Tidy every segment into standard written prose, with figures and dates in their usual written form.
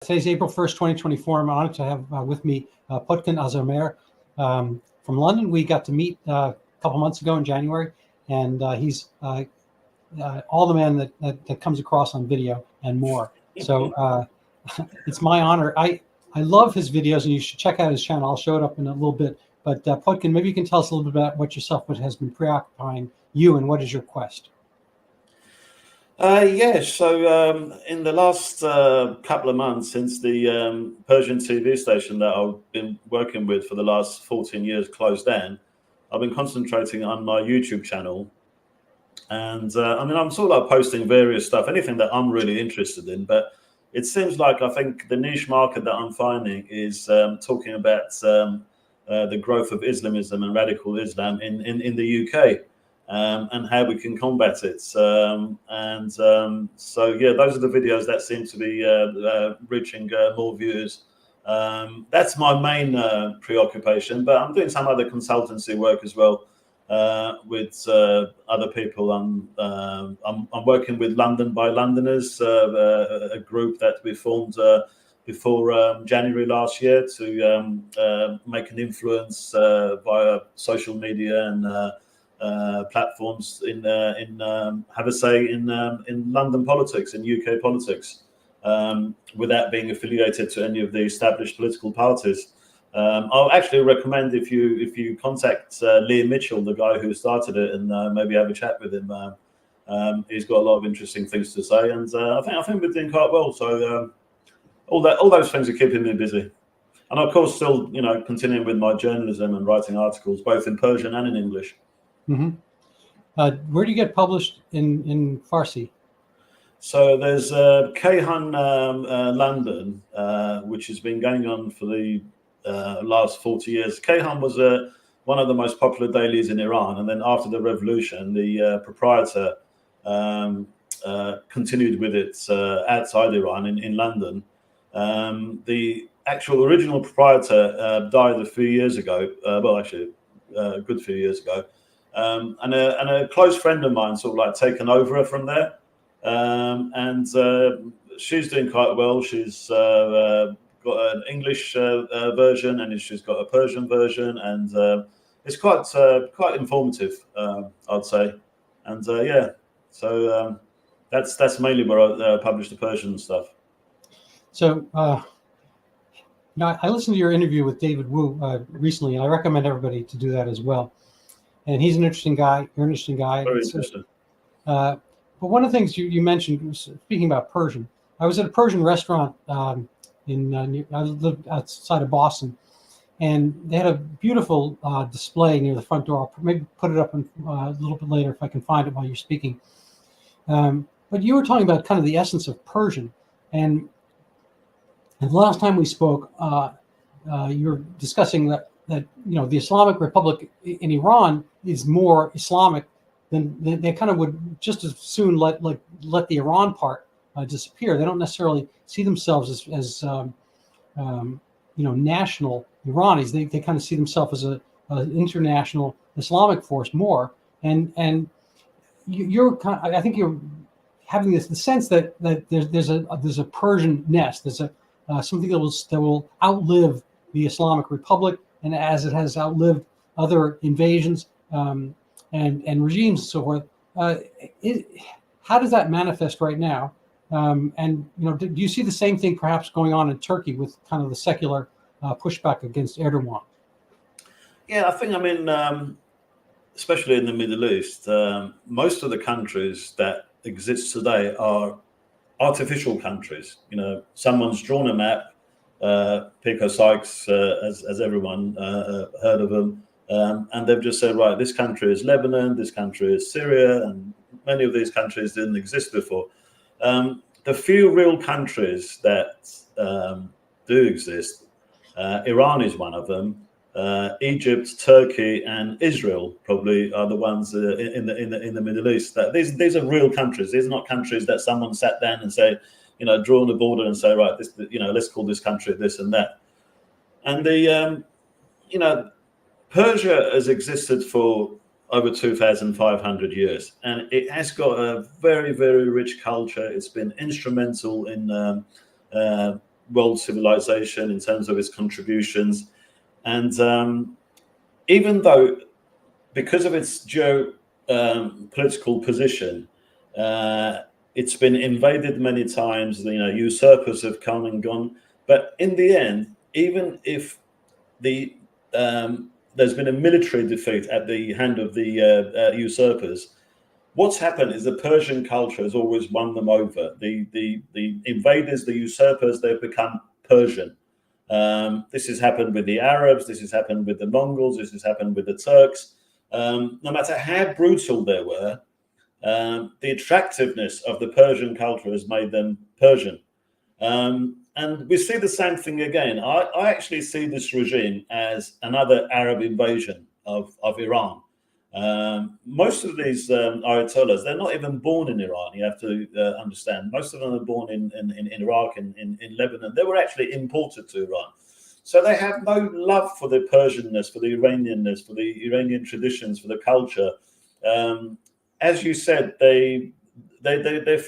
Today's April 1st, 2024. I'm honored to have with me Potkin Azarmehr from London. We got to meet a couple months ago in January, and he's all the man that comes across on video and more. So it's my honor. I love his videos, and you should check out his channel. I'll show it up in a little bit. But Potkin, maybe you can tell us a little bit about what yourself, what has been preoccupying you, and what is your quest? Yes, so in the last couple of months, since the Persian TV station that I've been working with for the last 14 years closed down, I've been concentrating on my YouTube channel. And I mean, I'm sort of like posting various stuff, anything that I'm really interested in. But it seems like I think the niche market that I'm finding is talking about the growth of Islamism and radical Islam in the UK. And how we can combat it. So yeah, those are the videos that seem to be reaching more viewers. That's my main preoccupation, but I'm doing some other consultancy work as well with other people. I'm working with London by Londoners, a group that we formed before January last year to make an influence via social media and platforms in have a say in London politics, in UK politics, without being affiliated to any of the established political parties. I'll actually recommend if you contact Liam Mitchell, the guy who started it, and maybe have a chat with him. He's got a lot of interesting things to say, and I think we're doing quite well. So all those things are keeping me busy, and of course still continuing with my journalism and writing articles both in Persian and in English. Mm-hmm. Where do you get published in Farsi? So there's Kayhan London, which has been going on for the last 40 years. Kayhan was one of the most popular dailies in Iran, and then after the revolution, the proprietor continued with it outside Iran in London. The actual original proprietor died a few years ago. Well, actually, a good few years ago. And a close friend of mine sort of like taken over from there, and she's doing quite well. She's got an English version, and she's got a Persian version, and it's quite informative, I'd say. And yeah, so that's mainly where I publish the Persian stuff. So now I listened to your interview with David Wu recently, and I recommend everybody to do that as well. And he's an interesting guy. You're an interesting guy. Very interesting. But one of the things you mentioned was speaking about Persian. I was at a Persian restaurant I lived outside of Boston, and they had a beautiful display near the front door. I'll maybe put it up a little bit later if I can find it while you're speaking. But you were talking about kind of the essence of Persian, and the last time we spoke, you were discussing that the Islamic Republic in Iran is more Islamic than they kind of would just as soon let the Iran part disappear. They don't necessarily see themselves as national Iranis. They kind of see themselves as an international Islamic force more. And I think you're having the sense that there's a Persian nest. There's something that will outlive the Islamic Republic, and as it has outlived other invasions and regimes and so forth. How does that manifest right now? And do you see the same thing perhaps going on in Turkey with kind of the secular pushback against Erdogan? Yeah, I think, especially in the Middle East, most of the countries that exist today are artificial countries. Someone's drawn a map. Pico Sykes, as everyone heard of them, and they've just said, right, this country is Lebanon, this country is Syria, and many of these countries didn't exist before. The few real countries that do exist, Iran is one of them. Egypt, Turkey, and Israel probably are the ones in the Middle East. That these are real countries. These are not countries that someone sat down and said, drawn a border and say, right, this, let's call this country this and that. And Persia has existed for over 2,500 years, and it has got a very, very rich culture. It's been instrumental in world civilization in terms of its contributions. And even though, because of its political position, it's been invaded many times, usurpers have come and gone. But in the end, even if there's been a military defeat at the hand of the usurpers, what's happened is the Persian culture has always won them over. The invaders, the usurpers, they've become Persian. This has happened with the Arabs. This has happened with the Mongols. This has happened with the Turks. No matter how brutal they were, the attractiveness of the Persian culture has made them Persian. And we see the same thing again. I actually see this regime as another Arab invasion of Iran. Most of these Ayatollahs, they're not even born in Iran. You have to understand. Most of them are born in Iraq and in Lebanon. They were actually imported to Iran. So they have no love for the Persianness, for the Iranianness, for the Iranian traditions, for the culture. As you said, they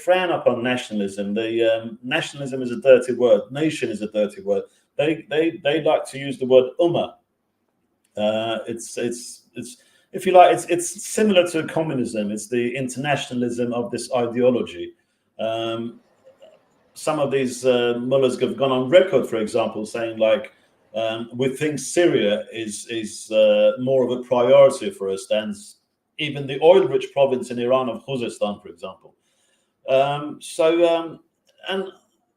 frown upon nationalism. Nationalism is a dirty word. Nation is a dirty word. They like to use the word ummah. It's if you like, it's similar to communism. It's the internationalism of this ideology. Some of these mullahs have gone on record, for example, saying like, we think Syria is more of a priority for us than even the oil-rich province in Iran of Khuzestan, for example. And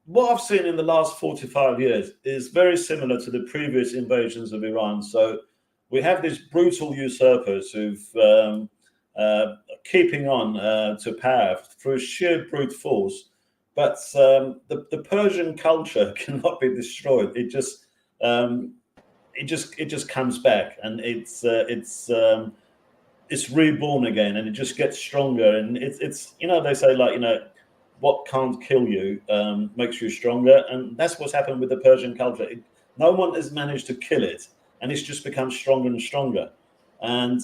what I've seen in the last 45 years is very similar to the previous invasions of Iran. So we have these brutal usurpers who've keeping on to power through sheer brute force. But the Persian culture cannot be destroyed. It just comes back, and it's reborn again, and it just gets stronger. And it's they say, like, what can't kill you makes you stronger, and that's what's happened with the Persian culture. No one has managed to kill it, and it's just become stronger and stronger. And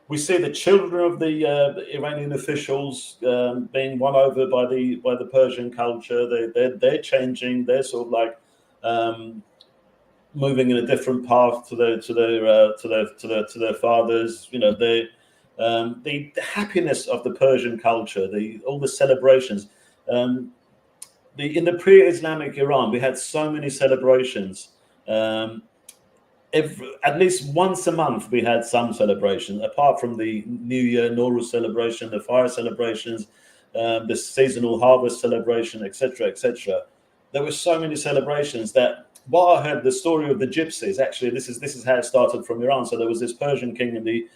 we see the children of the Iranian officials being won over by the Persian culture. They're changing. They're sort of like moving in a different path to their fathers. The happiness of the Persian culture, all the celebrations. In the pre-Islamic Iran, we had so many celebrations. At least once a month, we had some celebration, apart from the New Year, Nowruz celebration, the fire celebrations, the seasonal harvest celebration, etc., etc. There were so many celebrations that, what I heard, the story of the gypsies, actually, this is how it started from Iran. So there was this Persian king in the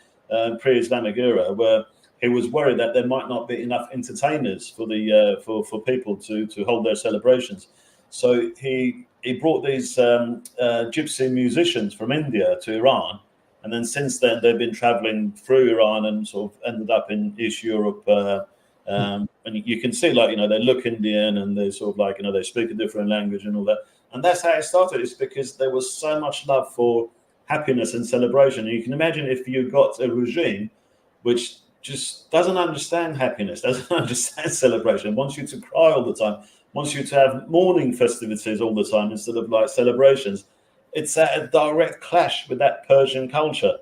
pre-Islamic era where he was worried that there might not be enough entertainers for for people to hold their celebrations. So he brought these gypsy musicians from India to Iran, and then since then they've been traveling through Iran and sort of ended up in East Europe. And you can see, like, they look Indian, and they sort of like, they speak a different language and all that. And that's how it started. It's because there was so much love for happiness and celebration. And you can imagine if you got a regime which just doesn't understand happiness, doesn't understand celebration, wants you to cry all the time, wants you to have mourning festivities all the time instead of like celebrations. It's at a direct clash with that Persian culture.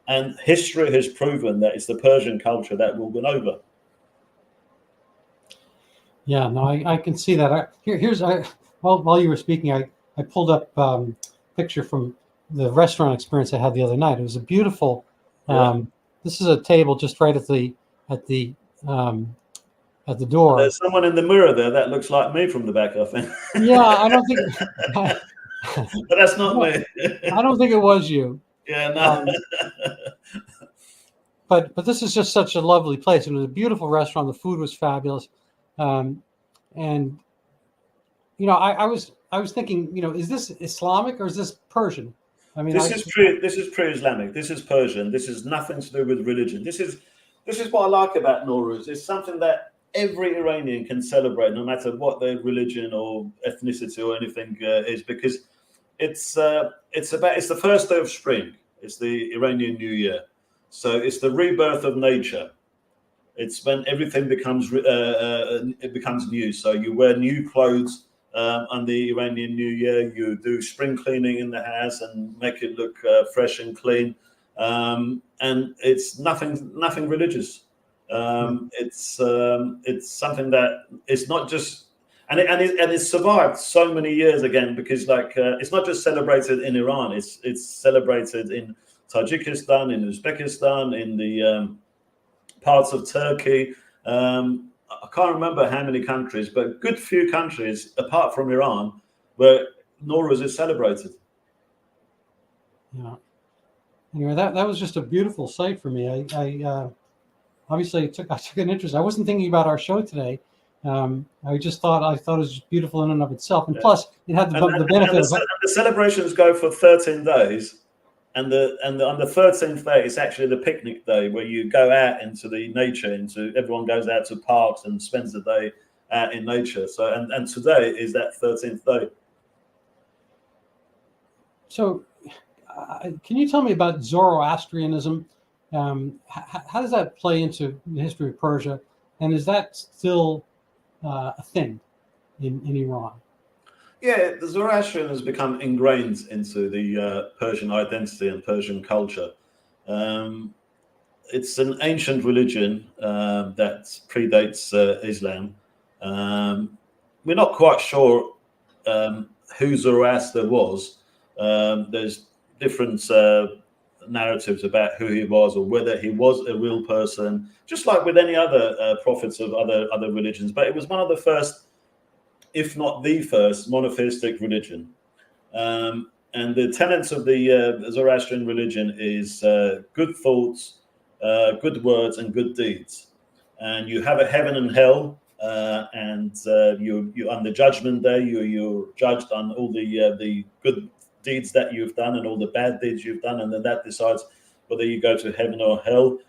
And history has proven that it's the Persian culture that will win over. Yeah, no, I can see that. While you were speaking, I pulled up a picture from the restaurant experience I had the other night. It was a beautiful. This is a table just right at the door. There's someone in the mirror there that looks like me from the back, I think. Yeah, I don't think. But that's not me. I don't think it was you. Yeah, no. But this is just such a lovely place. It was a beautiful restaurant. The food was fabulous, and I was thinking, is this Islamic or is this Persian? I mean, this is pre-Islamic. This is Persian. This is nothing to do with religion. This is what I like about Nowruz. It's something that every Iranian can celebrate, no matter what their religion or ethnicity or anything is, because it's the first day of spring. It's the Iranian New Year, so it's the rebirth of nature. It's when everything becomes new. So you wear new clothes. on the Iranian New Year. You do spring cleaning in the house and make it look fresh and clean. And it's nothing religious. It's something that it's not just, and it's survived so many years again, because it's not just celebrated in Iran. It's celebrated in Tajikistan, in Uzbekistan, in the parts of Turkey. I can't remember how many countries, but a good few countries apart from Iran where Nowruz is celebrated. Yeah. Anyway, that was just a beautiful sight for me. I obviously I took an interest. I wasn't thinking about our show today. I thought it was just beautiful in and of itself, and plus it had the benefit of the celebrations go for 13 days. And on the 13th day, it's actually the picnic day, where you go out into the nature. Everyone goes out to parks and spends the day out in nature. So and today is that 13th day. So, can you tell me about Zoroastrianism? How does that play into the history of Persia, and is that still a thing in Iran? Yeah, the Zoroastrian has become ingrained into the Persian identity and Persian culture. It's an ancient religion that predates Islam. We're not quite sure who Zoroaster was. There's different narratives about who he was, or whether he was a real person, just like with any other prophets of other religions. But it was one of the first, if not the first, monotheistic religion. And the tenets of the Zoroastrian religion is good thoughts, good words, and good deeds. And you have a heaven and hell, and you on the judgment day, you're judged on all the good deeds that you've done and all the bad deeds you've done, and then that decides whether you go to heaven or hell.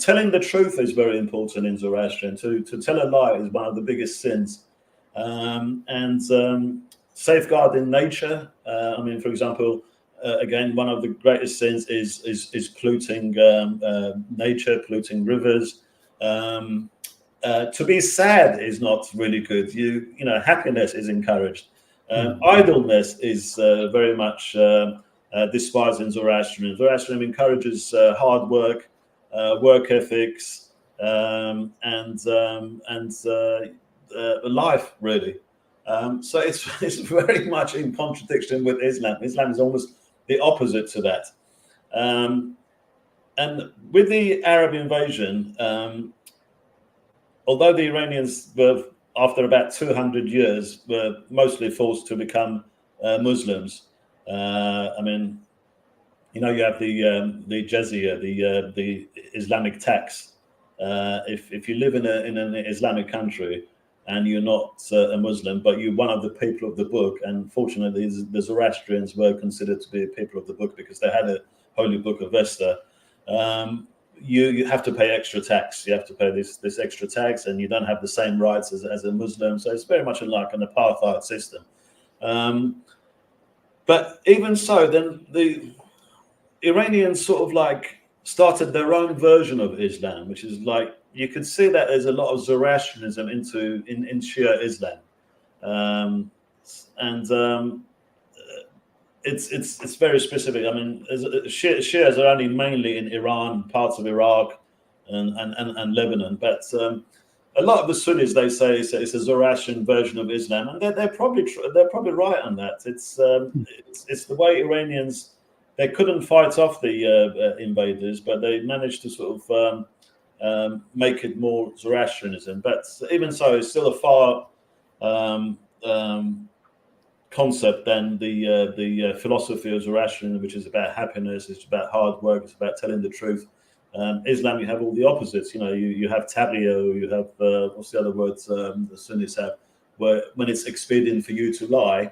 Telling the truth is very important in Zoroastrian. To tell a lie is one of the biggest sins. Safeguarding nature. For example, again, one of the greatest sins is polluting nature, polluting rivers. To be sad is not really good. Happiness is encouraged. Idleness is very much despised in Zoroastrian. Zoroastrian encourages hard work, work ethics, and life, really. So it's very much in contradiction with Islam. Islam is almost the opposite to that. And with the Arab invasion, although the Iranians were, after about 200 years, were mostly forced to become Muslims. You have the jizya, the Islamic tax. If you live in an Islamic country and you're not a Muslim, but you're one of the people of the book, and fortunately the Zoroastrians were considered to be people of the book because they had a holy book of Vesta, you have to pay extra tax. You have to pay this extra tax, and you don't have the same rights as a Muslim. So it's very much like an apartheid system. But even so, then the Iranians sort of started their own version of Islam, which is you could see that there's a lot of Zoroastrianism in Shia Islam, it's very specific. Shias are only mainly in Iran, parts of Iraq, and Lebanon, but a lot of the Sunnis, they say it's a Zoroastrian version of Islam, and they're probably right on that. It's the way Iranians, they couldn't fight off the invaders, but they managed to sort of make it more Zoroastrianism. But even so, it's still a far concept than the philosophy of Zoroastrianism, which is about happiness, it's about hard work, it's about telling the truth. Islam, you have all the opposites. You have tabia, you have what's the other words the Sunnis have, where when it's expedient for you to lie,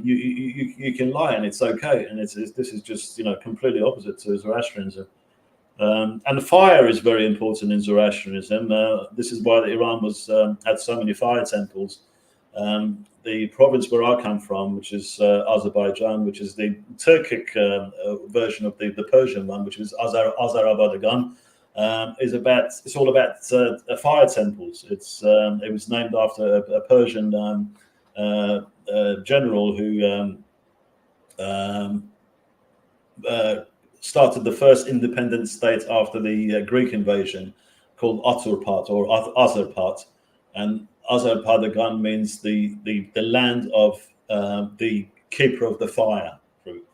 you can lie and it's okay. And this is just completely opposite to Zoroastrianism. And fire is very important in Zoroastrianism. This is why Iran had so many fire temples. The province where I come from, which is Azerbaijan, which is the Turkic version of the Persian one, which is Azarabadagan, it's all about fire temples. It was named after a Persian general who started the first independent state after the Greek invasion, called Aturpat or Azarpat, and Azarpadagan means the land of the keeper of the fire,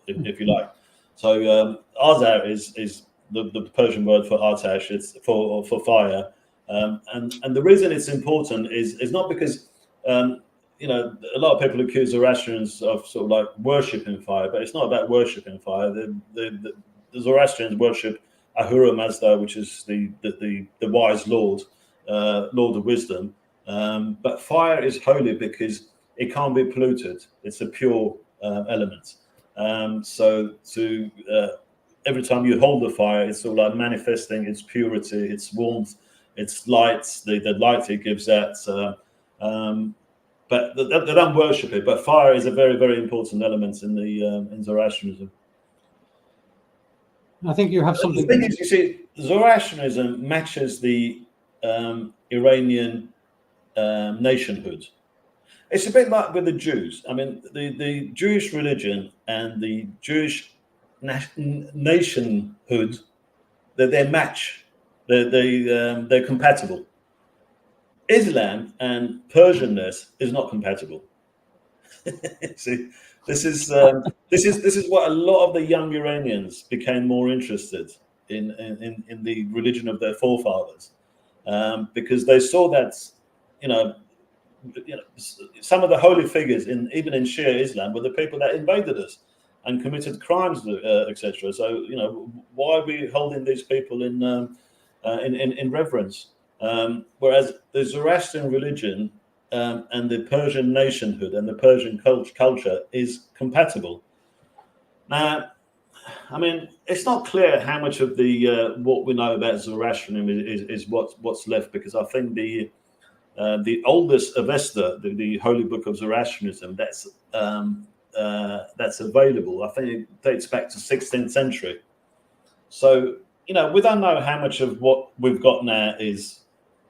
if you like. So Azar is the Persian word for Atash. It's for fire, and the reason it's important is not because you know, a lot of people accuse Zoroastrians of sort of like worshipping fire, but it's not about worshipping fire. The Zoroastrians worship Ahura Mazda, which is the wise Lord, Lord of wisdom. But fire is holy because it can't be polluted. It's a pure element. So every time you hold the fire, it's sort of like manifesting its purity, its warmth, its light, the light it gives out. But they don't worship it. But fire is a very, very important element in the in Zoroastrianism. I think you have something. The thing is, you see, Zoroastrianism matches the Iranian nationhood. It's a bit like with the Jews. I mean, the Jewish religion and the Jewish nationhood, they match. They're compatible. Islam and Persianness is not compatible. See, this is what a lot of the young Iranians became more interested in the religion of their forefathers, because they saw that, you know, some of the holy figures even in Shia Islam were the people that invaded us and committed crimes, etc. So, you know, why are we holding these people in reverence? Whereas the Zoroastrian religion and the Persian nationhood and the Persian culture is compatible. Now, I mean, it's not clear how much of the what we know about Zoroastrianism is what's left, because I think the oldest Avesta, the holy book of Zoroastrianism, that's available, I think it dates back to 16th century. So, you know, we don't know how much of what we've got now is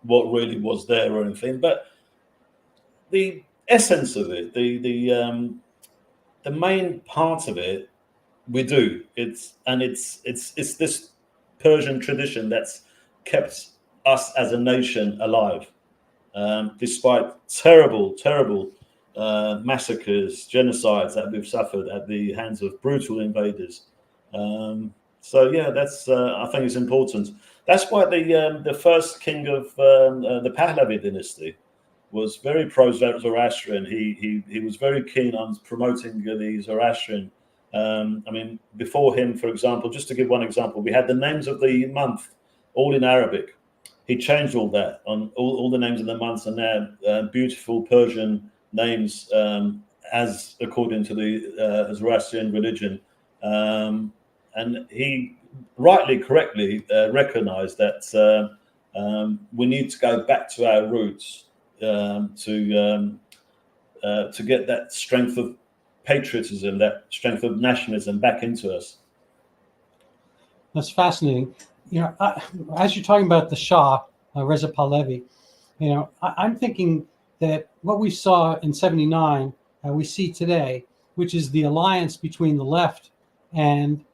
what really was there or anything, but the essence of it, the main part of it, we do. It's this Persian tradition that's kept us as a nation alive, despite terrible massacres, genocides that we've suffered at the hands of brutal invaders. So yeah, that's I think it's important. That's why the first king of the Pahlavi dynasty was very pro-Zoroastrian. He was very keen on promoting the Zoroastrian. I mean, before him, for example, just to give one example, we had the names of the month all in Arabic. He changed all that. All the names of the months are now beautiful Persian names, as according to the Zoroastrian religion. And he rightly, correctly recognized that we need to go back to our roots to get that strength of patriotism, that strength of nationalism back into us. That's fascinating. You know, as you're talking about the Shah, Reza Pahlavi, you know, I'm thinking that what we saw in '79, we see today, which is the alliance between the left and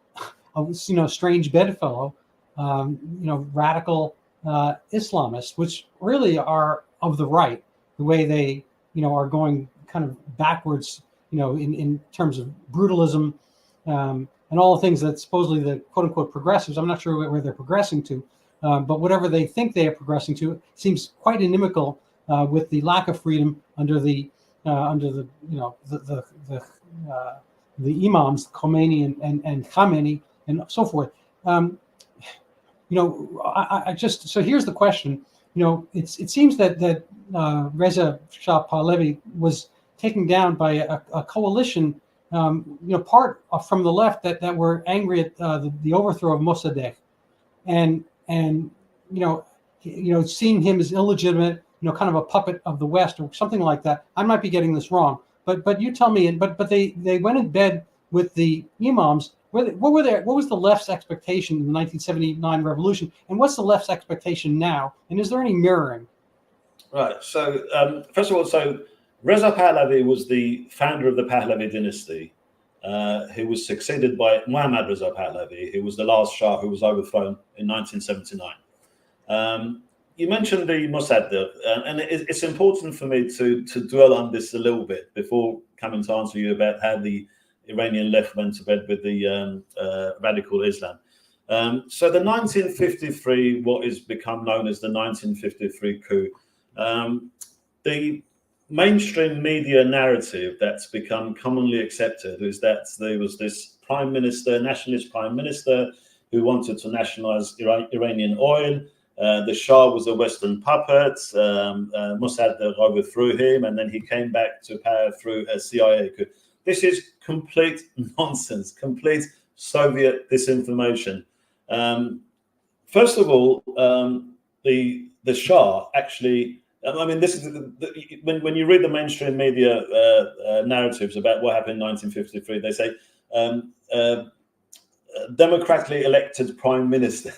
you know, strange bedfellow, you know, radical Islamists, which really are of the right, the way they, you know, are going kind of backwards, you know, in terms of brutalism and all the things that supposedly the quote unquote progressives, I'm not sure where they're progressing to, but whatever they think they are progressing to seems quite inimical with the lack of freedom under the you know, the imams, Khomeini and Khamenei, and so forth. You know, I just, so here's the question. You know, it seems that Reza Shah Pahlavi was taken down by a coalition, you know, part from the left that were angry at the overthrow of Mossadegh, and you know, seeing him as illegitimate, you know, kind of a puppet of the West or something like that. I might be getting this wrong, but you tell me. But they went in bed with the imams. What was the left's expectation in the 1979 revolution, and what's the left's expectation now? And is there any mirroring? Right. So first of all, so Reza Pahlavi was the founder of the Pahlavi dynasty, who was succeeded by Muhammad Reza Pahlavi, who was the last Shah who was overthrown in 1979. You mentioned the Mossadegh, and it's important for me to dwell on this a little bit before coming to answer you about how the Iranian left went to bed with the radical Islam. So the 1953, what is become known as the 1953 coup, the mainstream media narrative that's become commonly accepted is that there was this prime minister, nationalist prime minister, who wanted to nationalize Iranian oil. The Shah was a Western puppet. Mossadegh overthrew him, and then he came back to power through a CIA coup. This is complete nonsense, complete Soviet disinformation. First of all, the Shah actually. I mean, this is when you read the mainstream media narratives about what happened in 1953. They say democratically elected prime minister.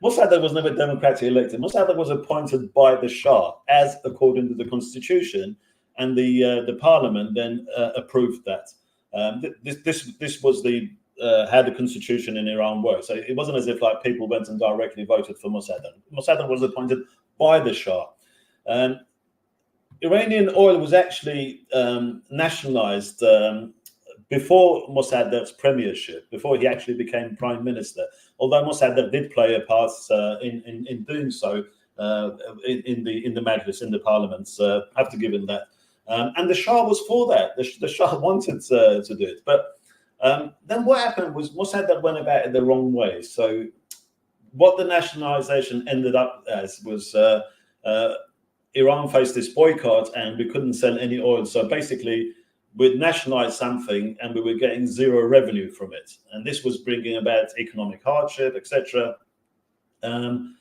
Mossadegh was never democratically elected. Mossadegh was appointed by the Shah, as according to the constitution, and the parliament then approved that. This was the how the constitution in Iran worked. So it wasn't as if like people went and directly voted for Mossadegh. Mossadegh was appointed by the Shah. Iranian oil was actually nationalized before Mossadegh's premiership, before he actually became prime minister. Although Mossadegh did play a part in doing so in the Majlis, in the parliaments, have to give him that. And the Shah was for that. The Shah wanted to do it, but then what happened was Mossadegh went about it the wrong way. So what the nationalization ended up as was Iran faced this boycott and we couldn't sell any oil. So basically, we'd nationalized something and we were getting zero revenue from it. And this was bringing about economic hardship, etc. And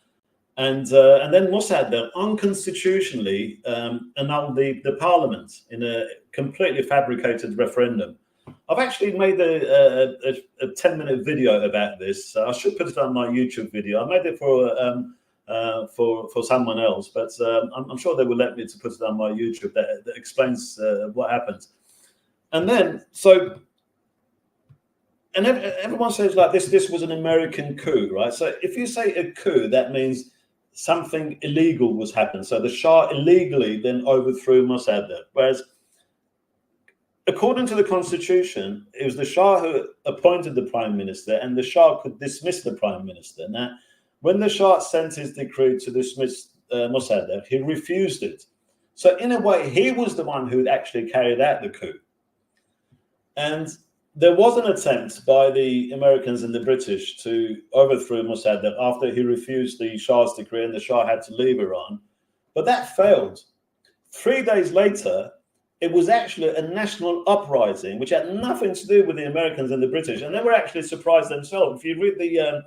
then Mossadegh unconstitutionally annulled the parliament in a completely fabricated referendum. I've actually made a 10-minute video about this. I should put it on my YouTube video. I made it for someone else, but I'm sure they will let me to put it on my YouTube that explains what happened. And then, everyone says like this was an American coup, right? So if you say a coup, that means something illegal was happening. So the Shah illegally then overthrew Mossadegh, whereas according to the constitution, it was the Shah who appointed the prime minister, and the Shah could dismiss the prime minister. Now, when the Shah sent his decree to dismiss Mossadegh, he refused it. So in a way, he was the one who actually carried out the coup. And there was an attempt by the Americans and the British to overthrow Mossadegh after he refused the Shah's decree and the Shah had to leave Iran. But that failed. 3 days later, it was actually a national uprising, which had nothing to do with the Americans and the British. And they were actually surprised themselves. If you read the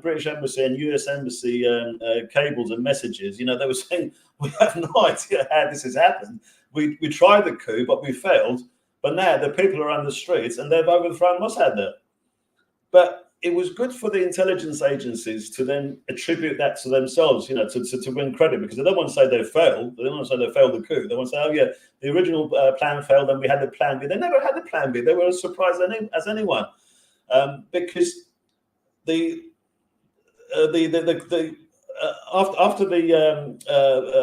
British Embassy and US Embassy cables and messages, you know, they were saying, we have no idea how this has happened. We tried the coup, but we failed. But now the people are on the streets and they've overthrown Mossadegh. But it was good for the intelligence agencies to then attribute that to themselves, you know, to win credit, because they don't want to say they failed. They don't want to say they failed the coup. They want to say, oh yeah, the original plan failed and we had the plan B. They never had the plan B. They were as surprised as anyone, because after the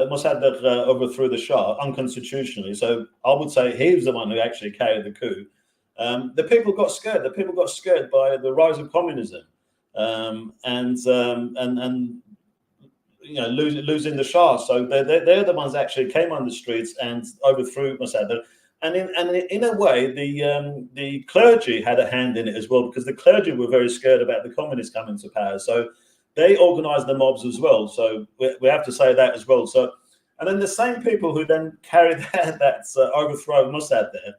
Mossadegh overthrew the Shah unconstitutionally, so I would say he was the one who actually carried the coup. The people got scared. The people got scared by the rise of communism, and you know, losing the Shah. So they're the ones that actually came on the streets and overthrew Mossadegh. And in a way, the clergy had a hand in it as well, because the clergy were very scared about the communists coming to power. So they organised the mobs as well. So we have to say that as well. So, and then the same people who then carried out that overthrow of Mossadegh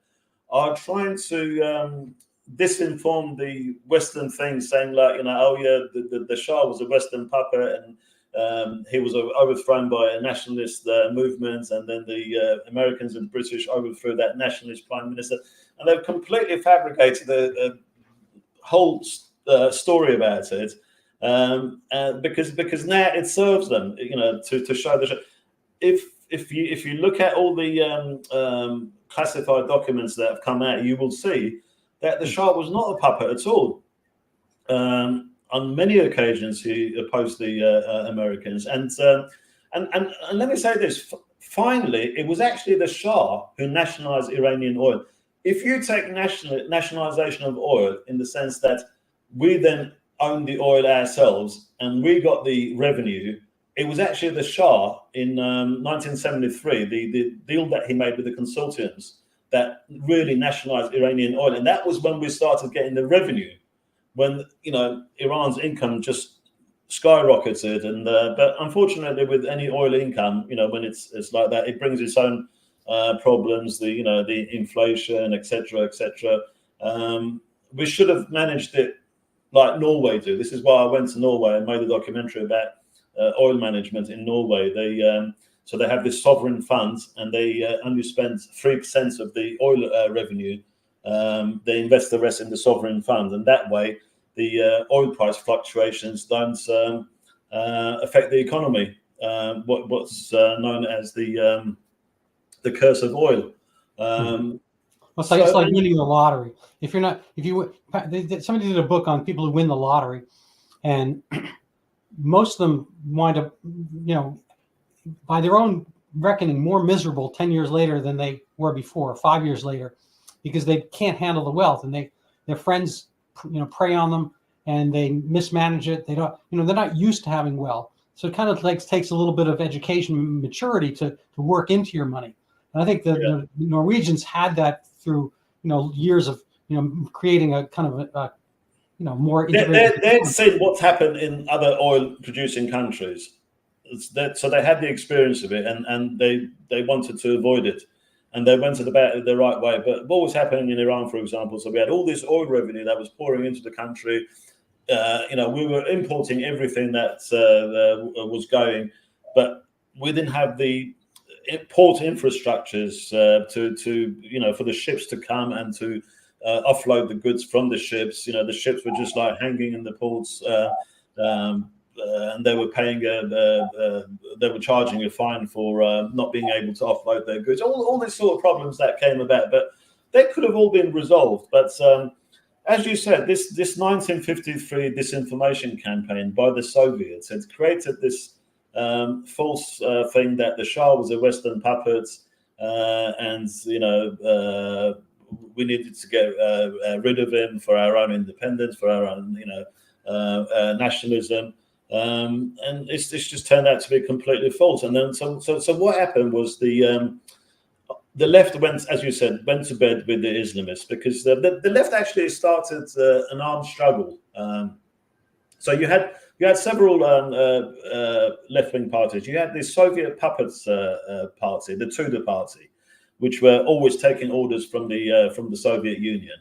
are trying to disinform the Western thing, saying like, you know, oh yeah, the Shah was a Western puppet and he was overthrown by a nationalist movement, and then the Americans and British overthrew that nationalist prime minister, and they've completely fabricated a whole story about it, because now it serves them, you know, to show the. if you look at all the classified documents that have come out, you will see that the Shah was not a puppet at all. On many occasions, he opposed the Americans, and let me say this: finally, it was actually the Shah who nationalized Iranian oil. If you take nationalization of oil in the sense that we then owned the oil ourselves and we got the revenue, it was actually the Shah in 1973, the deal that he made with the consortiums, that really nationalized Iranian oil, and that was when we started getting the revenue. When Iran's income just skyrocketed, and but unfortunately, with any oil income, when it's like that, it brings its own problems. The inflation, etc., etc. We should have managed it like Norway do. This is why I went to Norway and made a documentary about oil management in Norway. They have this sovereign fund, and they only spend 3% of the oil revenue. They invest the rest in the sovereign fund, and that way the oil price fluctuations don't affect the economy. What's known as the curse of oil. It's like winning the lottery. Somebody did a book on people who win the lottery, and most of them wind up, by their own reckoning, more miserable 10 years later than they were before, 5 years later, because they can't handle the wealth, and their friends, prey on them, and they mismanage it. They don't, they're not used to having wealth. So it kind of takes a little bit of education and maturity to work into your money. And I think the Norwegians had that through, years of, creating a kind of a more integrated. They'd seen what's happened in other oil producing countries. So they had the experience of it, and they wanted to avoid it, and they went about it the right way. But what was happening in Iran, for example, so we had all this oil revenue that was pouring into the country. We were importing everything that was going, but we didn't have the port infrastructures to for the ships to come and to offload the goods from the ships. The ships were just like hanging in the ports. And they were paying they were charging a fine for not being able to offload their goods. All these sort of problems that came about, but they could have all been resolved. But as you said, this 1953 disinformation campaign by the Soviets had created this false thing that the Shah was a Western puppet, and we needed to get rid of him for our own independence, for our own nationalism. And it's just turned out to be completely false. And then so what happened was the left went, as you said, went to bed with the Islamists, because the left actually started an armed struggle. So you had several left-wing parties. You had the Soviet Puppets Party, the Tudor Party, which were always taking orders from the Soviet Union.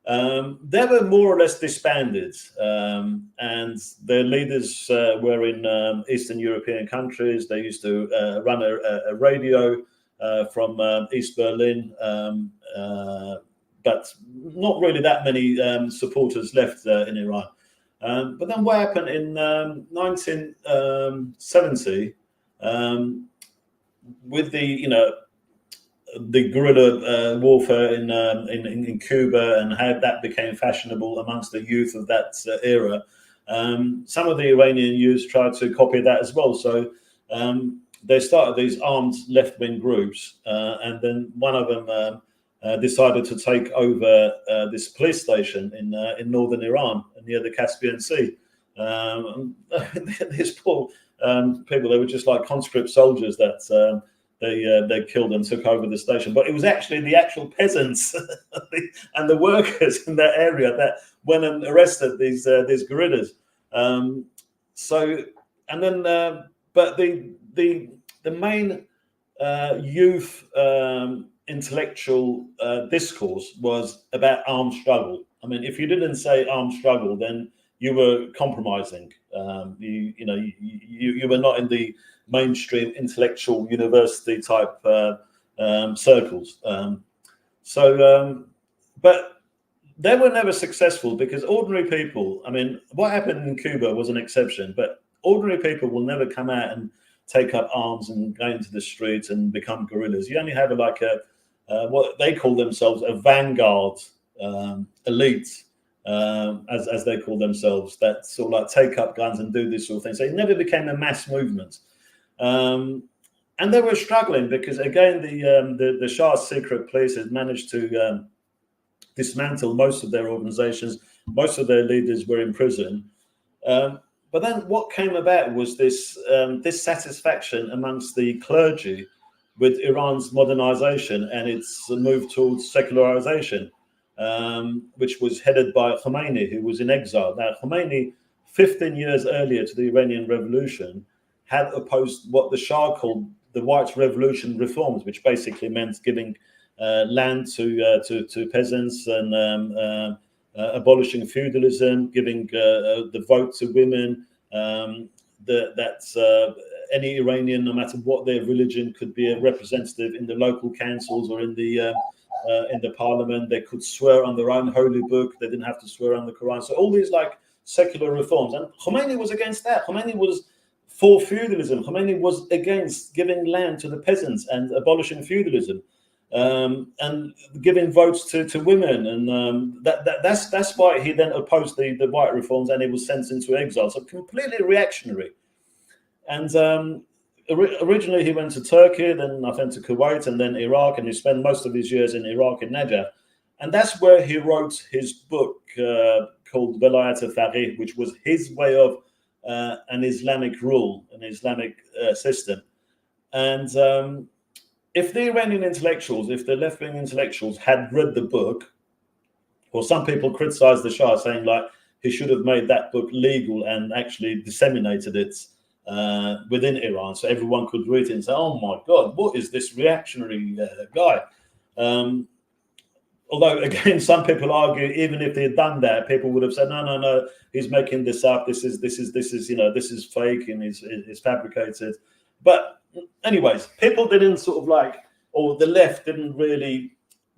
They were more or less disbanded, and their leaders were in Eastern European countries. They used to run a radio from East Berlin, but not really that many supporters left in Iran. But then what happened in 1970 with the guerrilla warfare in Cuba, and how that became fashionable amongst the youth of that era. Some of the Iranian youths tried to copy that as well. So they started these armed left-wing groups, and then one of them decided to take over this police station in northern Iran, near the Caspian Sea. These poor people, they were just like conscript soldiers that they killed and took over the station. But it was actually the actual peasants and the workers in that area that went and arrested these guerrillas. But the main youth intellectual discourse was about armed struggle. I mean, if you didn't say armed struggle, then you were compromising. You were not in the mainstream intellectual university type circles. But they were never successful, because ordinary people, I mean, what happened in Cuba was an exception, but ordinary people will never come out and take up arms and go into the streets and become guerrillas. You only have like a what they call themselves a vanguard elite, as they call themselves, that sort of like take up guns and do this sort of thing. So it never became a mass movement. And they were struggling because, again, the Shah's secret police had managed to dismantle most of their organizations. Most of their leaders were in prison. But then what came about was this dissatisfaction amongst the clergy with Iran's modernization and its move towards secularization, which was headed by Khomeini, who was in exile. Now, Khomeini, 15 years earlier to the Iranian Revolution, had opposed what the Shah called the White Revolution reforms, which basically meant giving land to peasants and abolishing feudalism, giving the vote to women, that any Iranian, no matter what their religion, could be a representative in the local councils or in the parliament. They could swear on their own holy book. They didn't have to swear on the Quran. So all these like secular reforms. And Khomeini was against that. Khomeini was for feudalism. Khomeini was against giving land to the peasants and abolishing feudalism, and giving votes to women. And that's why he then opposed the white reforms, and he was sent into exile. So completely reactionary. And originally he went to Turkey, then I went to Kuwait, and then Iraq, and he spent most of his years in Iraq in Najaf. And that's where he wrote his book called Velayat al-Faqih, which was his way of an Islamic rule, an Islamic system. And if the Iranian intellectuals, if the left-wing intellectuals had read the book, or some people criticized the Shah, saying like he should have made that book legal and actually disseminated it within Iran, so everyone could read it and say, "Oh my God, what is this reactionary guy?" Although, again, some people argue even if they had done that, people would have said, "No, he's making this up. This is this is fake and it's fabricated." But anyways, people didn't sort of like, or the left didn't really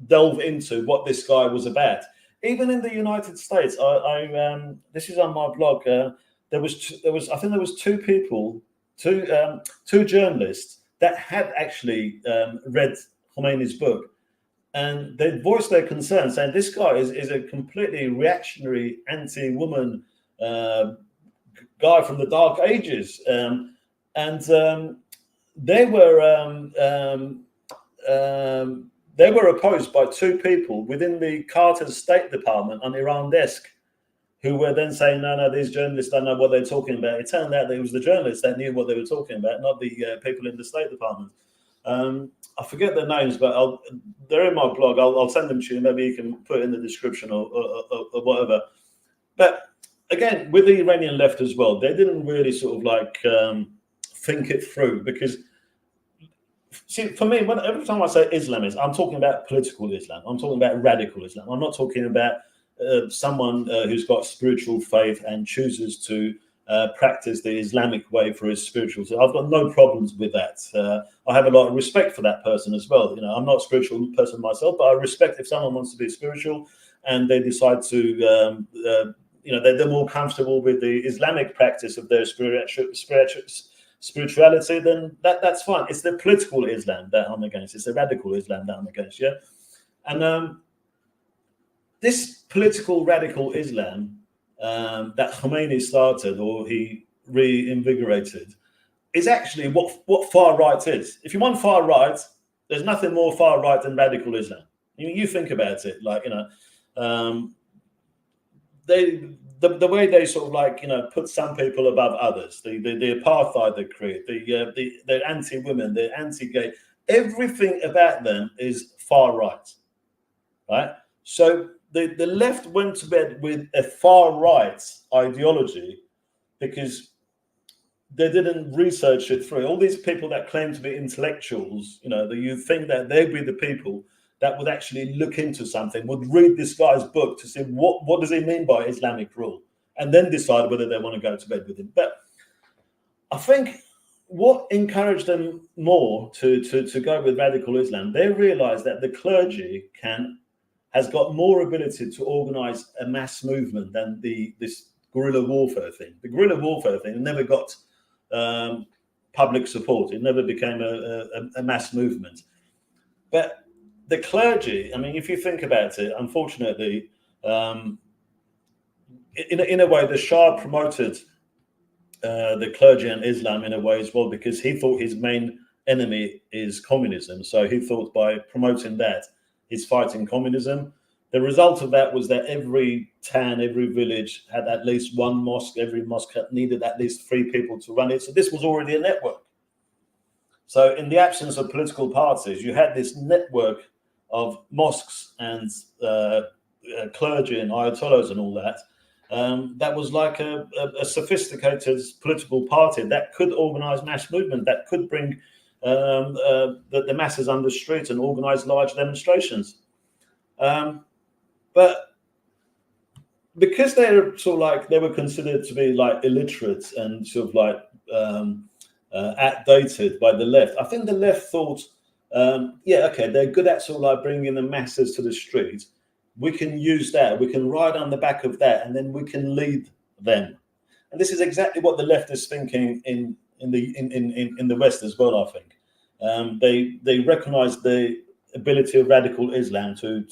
delve into what this guy was about. Even in the United States, I this is on my blog. There was I think there was two people, two journalists that had actually read Khomeini's book, and they voiced their concern, saying this guy is a completely reactionary, anti-woman guy from the Dark Ages, and they were opposed by two people within the Carter's State Department on Iran desk, who were then saying, no, these journalists don't know what they're talking about. It turned out that it was the journalists that knew what they were talking about, not the people in the State Department. I forget their names, but they're in my blog. I'll send them to you. Maybe you can put it in the description or whatever. But again, with the Iranian left as well, they didn't really sort of like think it through, because see, for me, every time I say Islamist, I'm talking about political Islam. I'm talking about radical Islam. I'm not talking about someone who's got spiritual faith and chooses to practice the Islamic way for his spiritual. So I've got no problems with that. I have a lot of respect for that person as well. You know, I'm not a spiritual person myself, but I respect if someone wants to be spiritual and they decide to, they're more comfortable with the Islamic practice of their spirituality, then that's fine. It's the political Islam that I'm against. It's the radical Islam that I'm against. Yeah, and this political radical Islam that Khomeini started, or he reinvigorated, is actually what far right is. If you want far right, there's nothing more far right than radical Islam. You think about it, like, the way they sort of like, put some people above others, the apartheid they create, the anti-women, the anti-gay, everything about them is far right, right? So the left went to bed with a far right ideology because they didn't research it through. All these people that claim to be intellectuals, you think that they'd be the people that would actually look into something, would read this guy's book to see what does he mean by Islamic rule, and then decide whether they want to go to bed with him. But I think what encouraged them more to go with radical Islam, they realized that the clergy has got more ability to organize a mass movement than this guerrilla warfare thing. The guerrilla warfare thing never got public support. It never became a mass movement. But the clergy, I mean, if you think about it, unfortunately, in a way, the Shah promoted the clergy and Islam in a way as well, because he thought his main enemy is communism. So he thought by promoting that, he's fighting communism. The result of that was that every town, every village had at least one mosque. Every mosque needed at least 3 people to run it. So this was already a network. So in the absence of political parties, you had this network of mosques and clergy and ayatollahs and all that. That was like a sophisticated political party that could organize mass movement, that could bring the masses on the street and organize large demonstrations. But because they're sort of like, they were considered to be like illiterate and sort of like outdated by the left, I think the left thought, yeah, okay, they're good at sort of like bringing the masses to the street. We can use that. We can ride on the back of that, and then we can lead them. And this is exactly what the left is thinking in the West as well. I think they recognise the ability of radical Islam to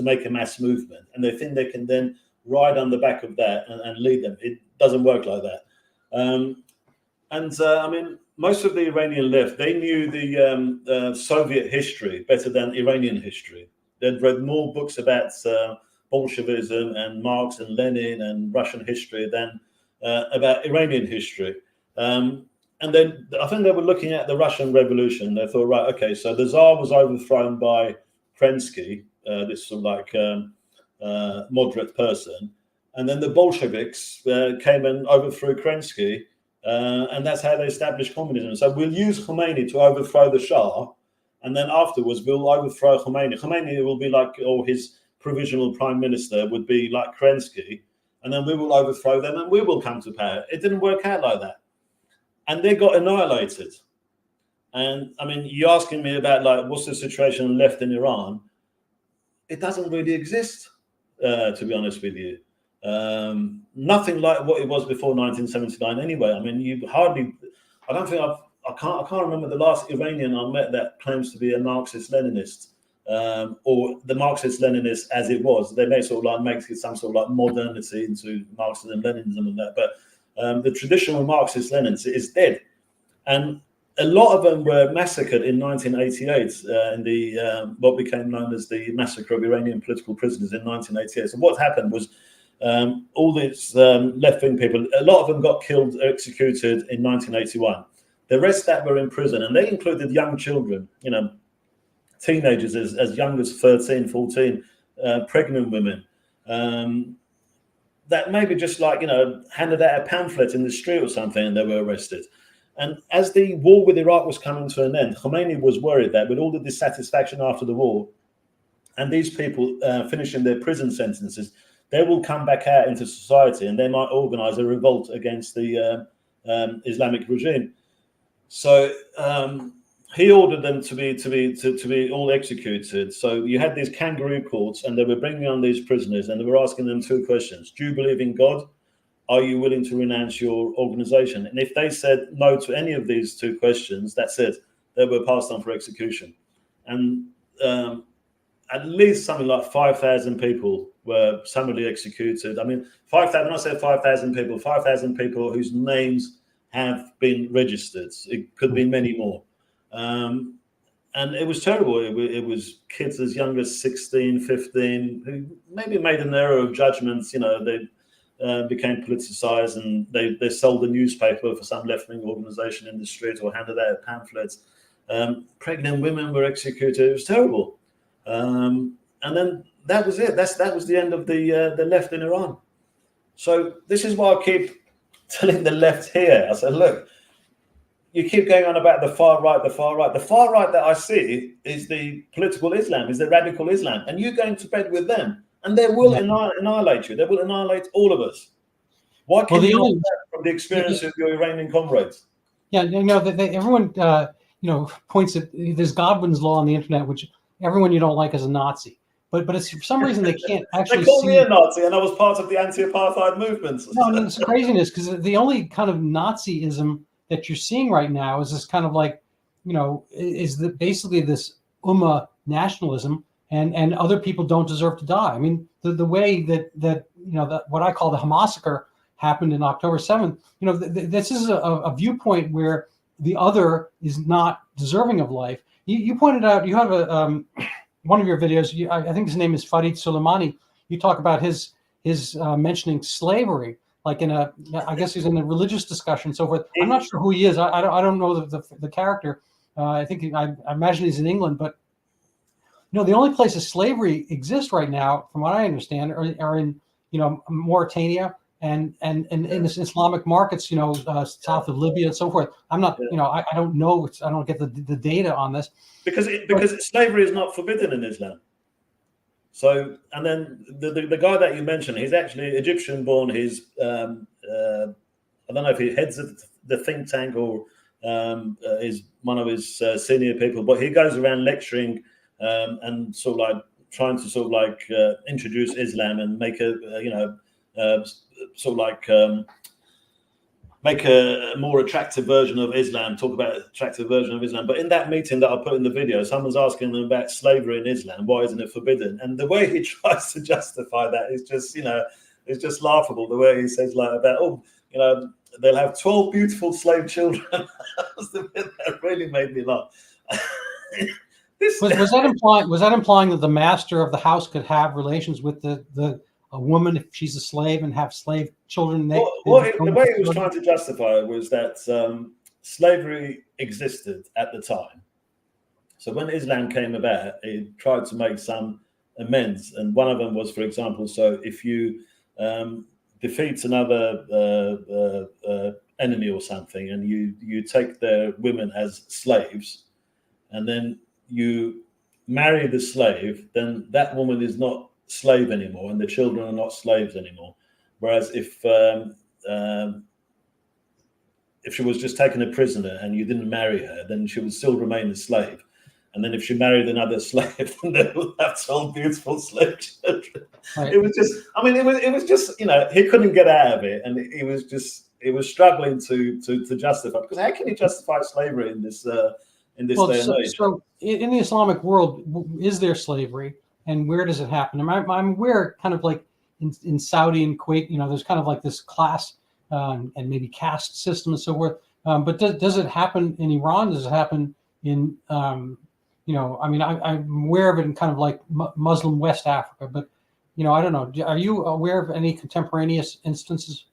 make a mass movement, and they think they can then ride on the back of that and lead them. It doesn't work like that. I mean, most of the Iranian left, they knew the Soviet history better than Iranian history. They'd read more books about Bolshevism and Marx and Lenin and Russian history than about Iranian history. And then I think they were looking at the Russian Revolution. They thought, right, okay, so the Tsar was overthrown by Kerensky, this sort of like moderate person. And then the Bolsheviks came and overthrew Kerensky. And that's how they established communism. So we'll use Khomeini to overthrow the Shah. And then afterwards, we'll overthrow Khomeini. Khomeini will be like, or his provisional prime minister would be like Kerensky. And then we will overthrow them and we will come to power. It didn't work out like that. And they got annihilated. And I mean, you're asking me about like, what's the situation left in Iran? It doesn't really exist, to be honest with you. Nothing like what it was before 1979 anyway. I mean, I can't remember the last Iranian I met that claims to be a Marxist-Leninist, or the Marxist-Leninist as it was. They may sort of like make it some sort of like modernity into Marxism, Leninism and that, but the traditional Marxist-Leninism is dead. And a lot of them were massacred in 1988 in the what became known as the massacre of Iranian political prisoners in 1988. So what happened was all these left-wing people, a lot of them got killed, executed in 1981. The rest that were in prison, and they included young children, you know, teenagers as young as 13, 14, pregnant women, that maybe just like, you know, handed out a pamphlet in the street or something and they were arrested. And as the war with Iraq was coming to an end, Khomeini was worried that with all the dissatisfaction after the war and these people finishing their prison sentences, they will come back out into society and they might organize a revolt against the Islamic regime. So he ordered them to be all executed. So you had these kangaroo courts, and they were bringing on these prisoners, and they were asking them 2 questions: do you believe in God? Are you willing to renounce your organization? And if they said no to any of these 2 questions, that's it. They were passed on for execution. And at least something like 5,000 people were summarily executed. I mean, 5,000. When I say 5,000 people, 5,000 people whose names have been registered. It could be many more. And it was terrible. It was kids as young as 16, 15, who maybe made an error of judgment. You know, they became politicized and they sold a newspaper for some left-wing organization in the street or handed out pamphlets. Pregnant women were executed. It was terrible. And then that was it. That was the end of the left in Iran. So this is why I keep telling the left here. I said, look, you keep going on about the far right, the far right. The far right that I see is the political Islam, is the radical Islam. And you're going to bed with them. And they will annihilate you. They will annihilate all of us. Why can't you learn that from the experience of your Iranian comrades? Yeah, you know, everyone, you know, points at, there's Godwin's law on the internet, which everyone you don't like is a Nazi. But it's, for some reason, they can't actually They call me a Nazi, and I was part of the anti-apartheid movement. No, it's craziness, because the only kind of Nazism that you're seeing right now is this kind of like, is that basically this Ummah nationalism, and other people don't deserve to die. I mean, the way that what I call the Hamassacre happened in October 7th, this is a viewpoint where the other is not deserving of life. You pointed out, you have one of your videos, I think his name is Farid Soleimani. You talk about his mentioning slavery, like I guess he's in a religious discussion and so forth. I'm not sure who he is. I don't know the character. I imagine he's in England, but the only places slavery exists right now, from what I understand, are in Mauritania and in this Islamic markets, south of Libya and so forth. I'm not, I don't know. I don't get the data on this because slavery is not forbidden in Islam. So, and then the guy that you mentioned, he's actually Egyptian born. He's I don't know if he heads the think tank or is one of his senior people, but he goes around lecturing and sort of like trying to sort of like introduce Islam and make make a more attractive version of Islam, talk about attractive version of Islam. But in that meeting that I put in the video, someone's asking them about slavery in Islam. Why isn't it forbidden? And the way he tries to justify that is just, it's just laughable. The way he says like about, they'll have 12 beautiful slave children. That was the bit that really made me laugh. Was that implying that the master of the house could have relations with a woman if she's a slave and have slave children? The way he was trying to justify it was that slavery existed at the time. So when Islam came about, it tried to make some amends, and one of them was, for example, so if you defeat another enemy or something, and you take their women as slaves, and then you marry the slave, then that woman is not slave anymore, and the children are not slaves anymore. Whereas if she was just taken a prisoner and you didn't marry her, then she would still remain a slave. And then if she married another slave, then they would have 12 beautiful slave children. Right. It was just, he couldn't get out of it, and he was struggling to justify, because how can you justify slavery in this day and age? So in the Islamic world, is there slavery? And where does it happen? I'm aware, kind of like in Saudi and Kuwait, there's kind of like this class and maybe caste system and so forth. But does it happen in Iran? Does it happen in, I'm aware of it in kind of like Muslim West Africa, but, I don't know. Are you aware of any contemporaneous instances?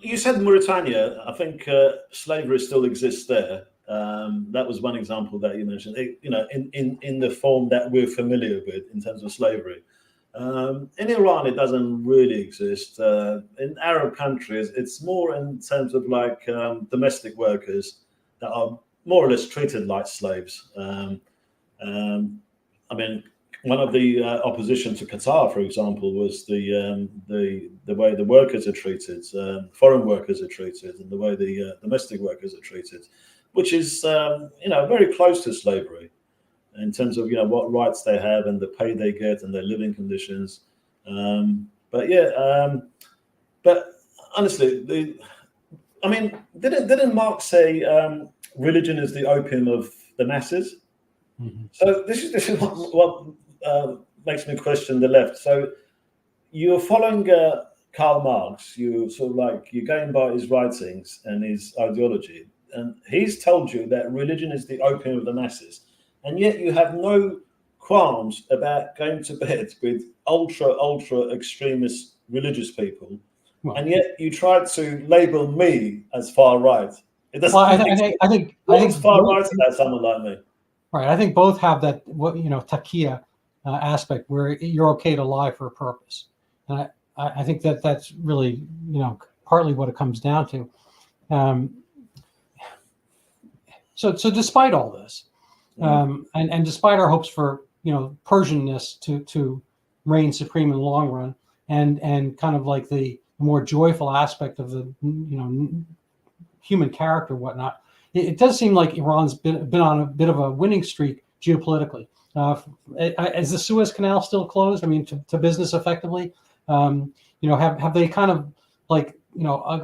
You said Mauritania. I think slavery still exists there. That was one example that you mentioned, in the form that we're familiar with in terms of slavery. In Iran, it doesn't really exist. In Arab countries, it's more in terms of like domestic workers that are more or less treated like slaves. One of the opposition to Qatar, for example, was the way the workers are treated, foreign workers are treated, and the way the domestic workers are treated, which is very close to slavery in terms of what rights they have and the pay they get and their living conditions. But honestly, didn't Marx say religion is the opium of the masses? Mm-hmm. So this is what makes me question the left. So you're following Karl Marx. You're going by his writings and his ideology. And he's told you that religion is the opium of the masses. And yet you have no qualms about going to bed with ultra extremist religious people. Well, and yet you try to label me as far right. It doesn't. Well, I think far right about someone like me. Right. I think both have that, taqiyya aspect where you're okay to lie for a purpose. And I think that's really, partly what it comes down to. So despite all this, and despite our hopes for, Persianness to reign supreme in the long run, and kind of like the more joyful aspect of the, human character, whatnot, it does seem like Iran's been on a bit of a winning streak geopolitically. Is the Suez Canal still closed? I mean, to business effectively? Have they kind of like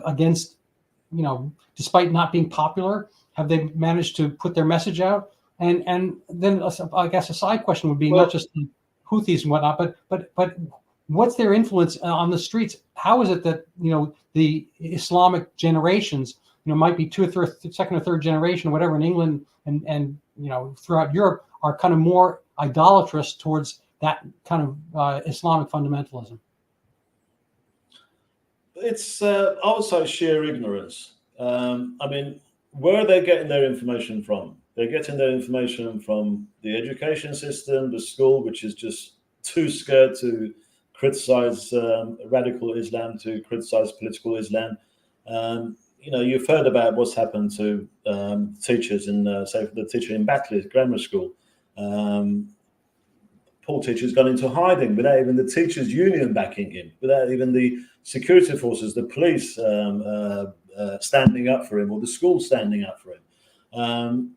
against, despite not being popular, have they managed to put their message out? And then I guess a side question would be not just the Houthis and whatnot, but what's their influence on the streets? How is it that the Islamic generations might be second or third generation or whatever in England and throughout Europe are kind of more idolatrous towards that kind of Islamic fundamentalism? It's also sheer ignorance. Where are they getting their information from? They're getting their information from the education system, the school, which is just too scared to criticize radical Islam, to criticize political Islam. You've heard about what's happened to teachers in, say, the teacher in Batley Grammar School. Poor teacher's gone into hiding without even the teachers' union backing him, without even the security forces, the police standing up for him, or the school standing up for him.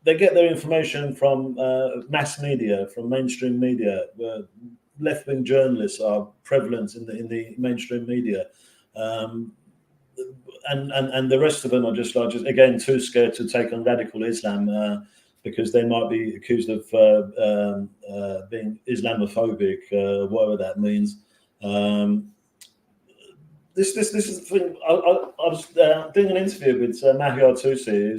They get their information from mass media, from mainstream media. Left-wing journalists are prevalent in the mainstream media. And the rest of them are just again too scared to take on radical Islam because they might be accused of being Islamophobic, whatever that means. This is the thing. I was doing an interview with Mahyar Tusi.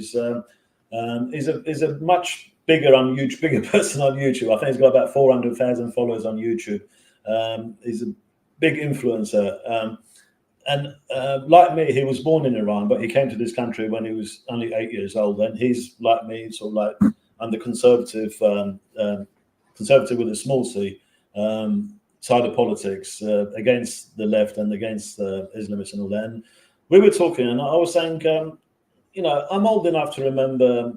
He's a much bigger person on YouTube. I think he's got about 400,000 followers on YouTube. He's a big influencer. And like me, he was born in Iran, but he came to this country when he was only 8 years old. And he's like me, sort of like under conservative with a small c, side of politics, against the left and against Islamists and all that. And we were talking, and I was saying, I'm old enough to remember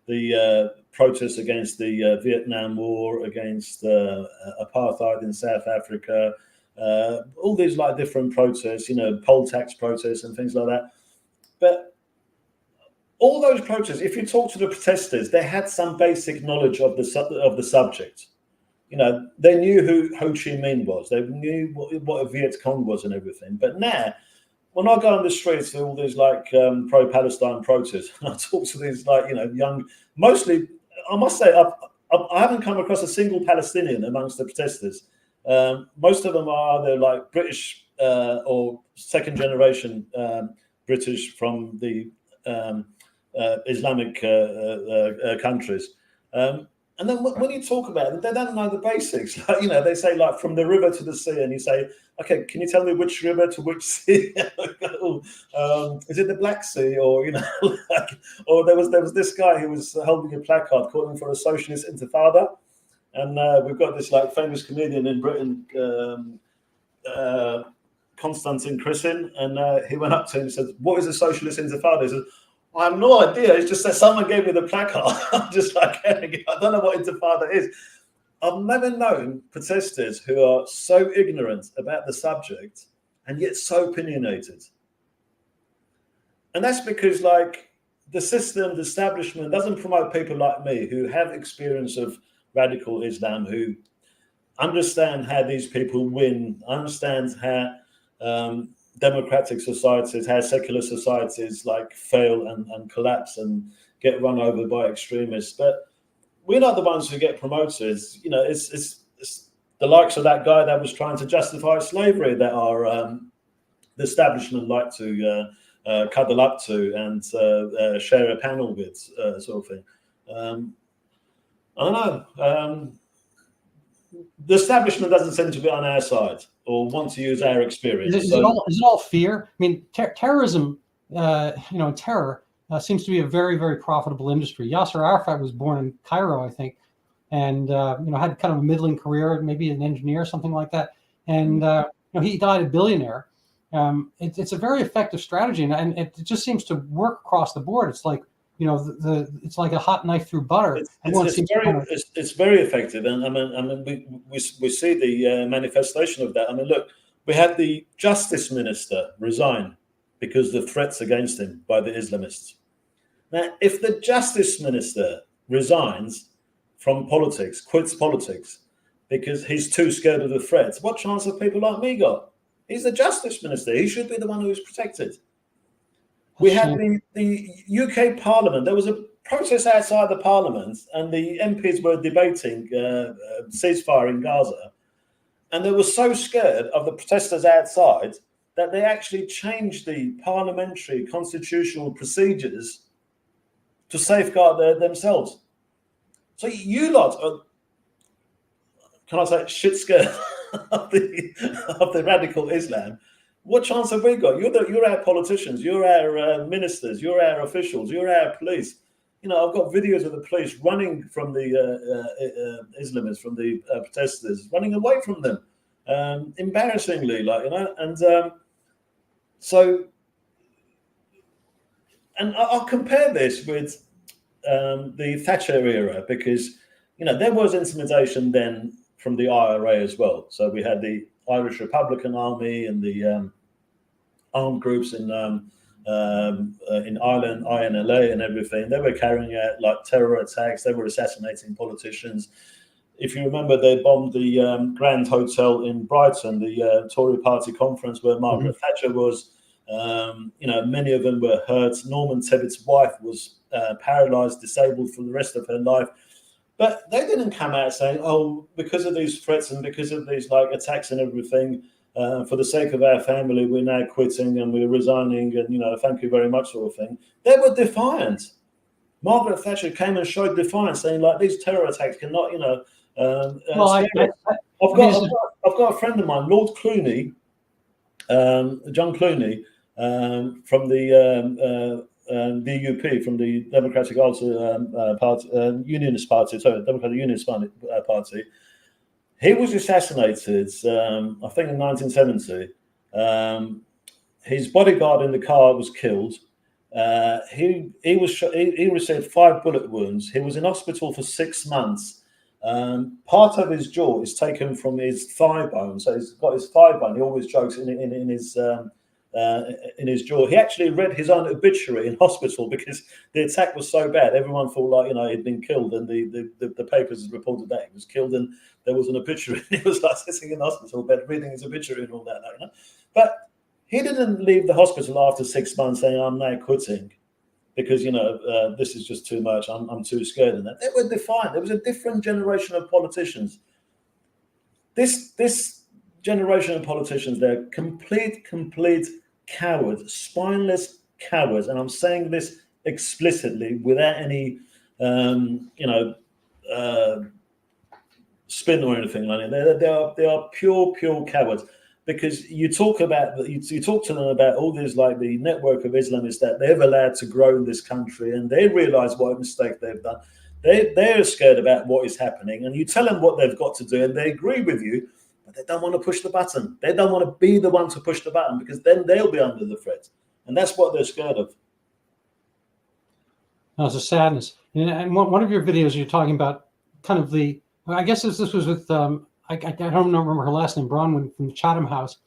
the protests against the Vietnam War, against apartheid in South Africa, all these like different protests, poll tax protests and things like that. But all those protests, if you talk to the protesters, they had some basic knowledge of the subject. They knew who Ho Chi Minh was. They knew what a Viet Cong was and everything. But now, when I go on the streets to all these like pro-Palestine protests, and I talk to these like young, mostly, I must say, I haven't come across a single Palestinian amongst the protesters. Most of them are either like British or second generation British from the Islamic countries. And then when you talk about them, they don't know the basics. Like, they say like from the river to the sea, and you say, okay, can you tell me which river to which sea? Is it the Black Sea, or or there was this guy who was holding a placard calling for a socialist intifada, and we've got this like famous comedian in Britain, Konstantin Chrisin, and he went up to him and said, "What is a socialist intifada?" He said, I have no idea. It's just that someone gave me the placard. I'm just like, I don't know what intifada is. I've never known protesters who are so ignorant about the subject and yet so opinionated. And that's because, like, the system, the establishment doesn't promote people like me who have experience of radical Islam, who understand how these people win, understand how democratic societies, how secular societies like fail and collapse and get run over by extremists. But we're not the ones who get promoted. It's the likes of that guy that was trying to justify slavery that are the establishment like to cuddle up to and share a panel with, sort of thing. I don't know. The establishment doesn't seem to be on our side or want to use our experience. Is it all fear? I mean, terrorism, terror seems to be a very, very profitable industry. Yasser Arafat was born in Cairo, I think, and had kind of a middling career, maybe an engineer, something like that. And he died a billionaire. It's a very effective strategy, and it just seems to work across the board. It's like it's like a hot knife through butter. It's very effective, and I mean we see the manifestation of that. I mean, look, we had the justice minister resign because of the threats against him by the Islamists. Now, if the justice minister resigns from politics, quits politics because he's too scared of the threats, what chance have people like me got? He's the justice minister. He should be the one who is protected. We had the UK Parliament. There was a protest outside the Parliament, and the MPs were debating ceasefire in Gaza. And they were so scared of the protesters outside that they actually changed the parliamentary constitutional procedures to safeguard themselves. So you lot are, can I say, shit scared of the radical Islam. What chance have we got? You're our politicians, you're our ministers, you're our officials, you're our police. You know, I've got videos of the police running from the Islamists, from the protesters, running away from them, embarrassingly, like, you know. And and I'll compare this with the Thatcher era, because, you know, there was intimidation then from the IRA as well. So we had the Irish Republican Army and the armed groups in Ireland, INLA and everything. They were carrying out like terror attacks. They were assassinating politicians. If you remember, they bombed the Grand Hotel in Brighton, the Tory party conference where Margaret Thatcher was. You know, many of them were hurt. Norman Tebbett's wife was paralyzed, disabled for the rest of her life. But they didn't come out saying, oh, because of these threats and because of these like attacks and everything, for the sake of our family, we're now quitting and we're resigning and, you know, thank you very much, sort of thing. They were defiant. Margaret Thatcher came and showed defiance, saying like these terror attacks cannot, you know. I've got a friend of mine, Lord Clooney, John Clooney, from the DUP, from the Democratic Party, Unionist Party, sorry, Democratic Unionist Party. He was assassinated, I think, in 1970. His bodyguard in the car was killed. He was shot, he received 5 bullet wounds. He was in hospital for 6 months. Part of his jaw is taken from his thigh bone, so he's got his thigh bone. He always jokes in his jaw. He actually read his own obituary in hospital because the attack was so bad. Everyone thought, like, you know, he'd been killed, and the papers reported that he was killed, and there was an obituary. He was like sitting in the hospital bed reading his obituary and all that, you know. But he didn't leave the hospital after 6 months saying, I'm now quitting because, you know, this is just too much. I'm too scared. And that they were defiant. There was a different generation of politicians. This generation of politicians, they're complete cowards, spineless cowards. And I'm saying this explicitly without any, spin or anything like that. They are pure cowards. Because you talk to them about all these, like the network of Islamists that they've allowed to grow in this country, and they realize what a mistake they've done. They're scared about what is happening, and you tell them what they've got to do, and they agree with you, but they don't want to push the button. They don't want to be the one to push the button, because then they'll be under the threat, and that's what they're scared of. No, it's a sadness. And one of your videos, you're talking about kind of I guess this was with. I don't remember her last name, Bronwyn from the Chatham House,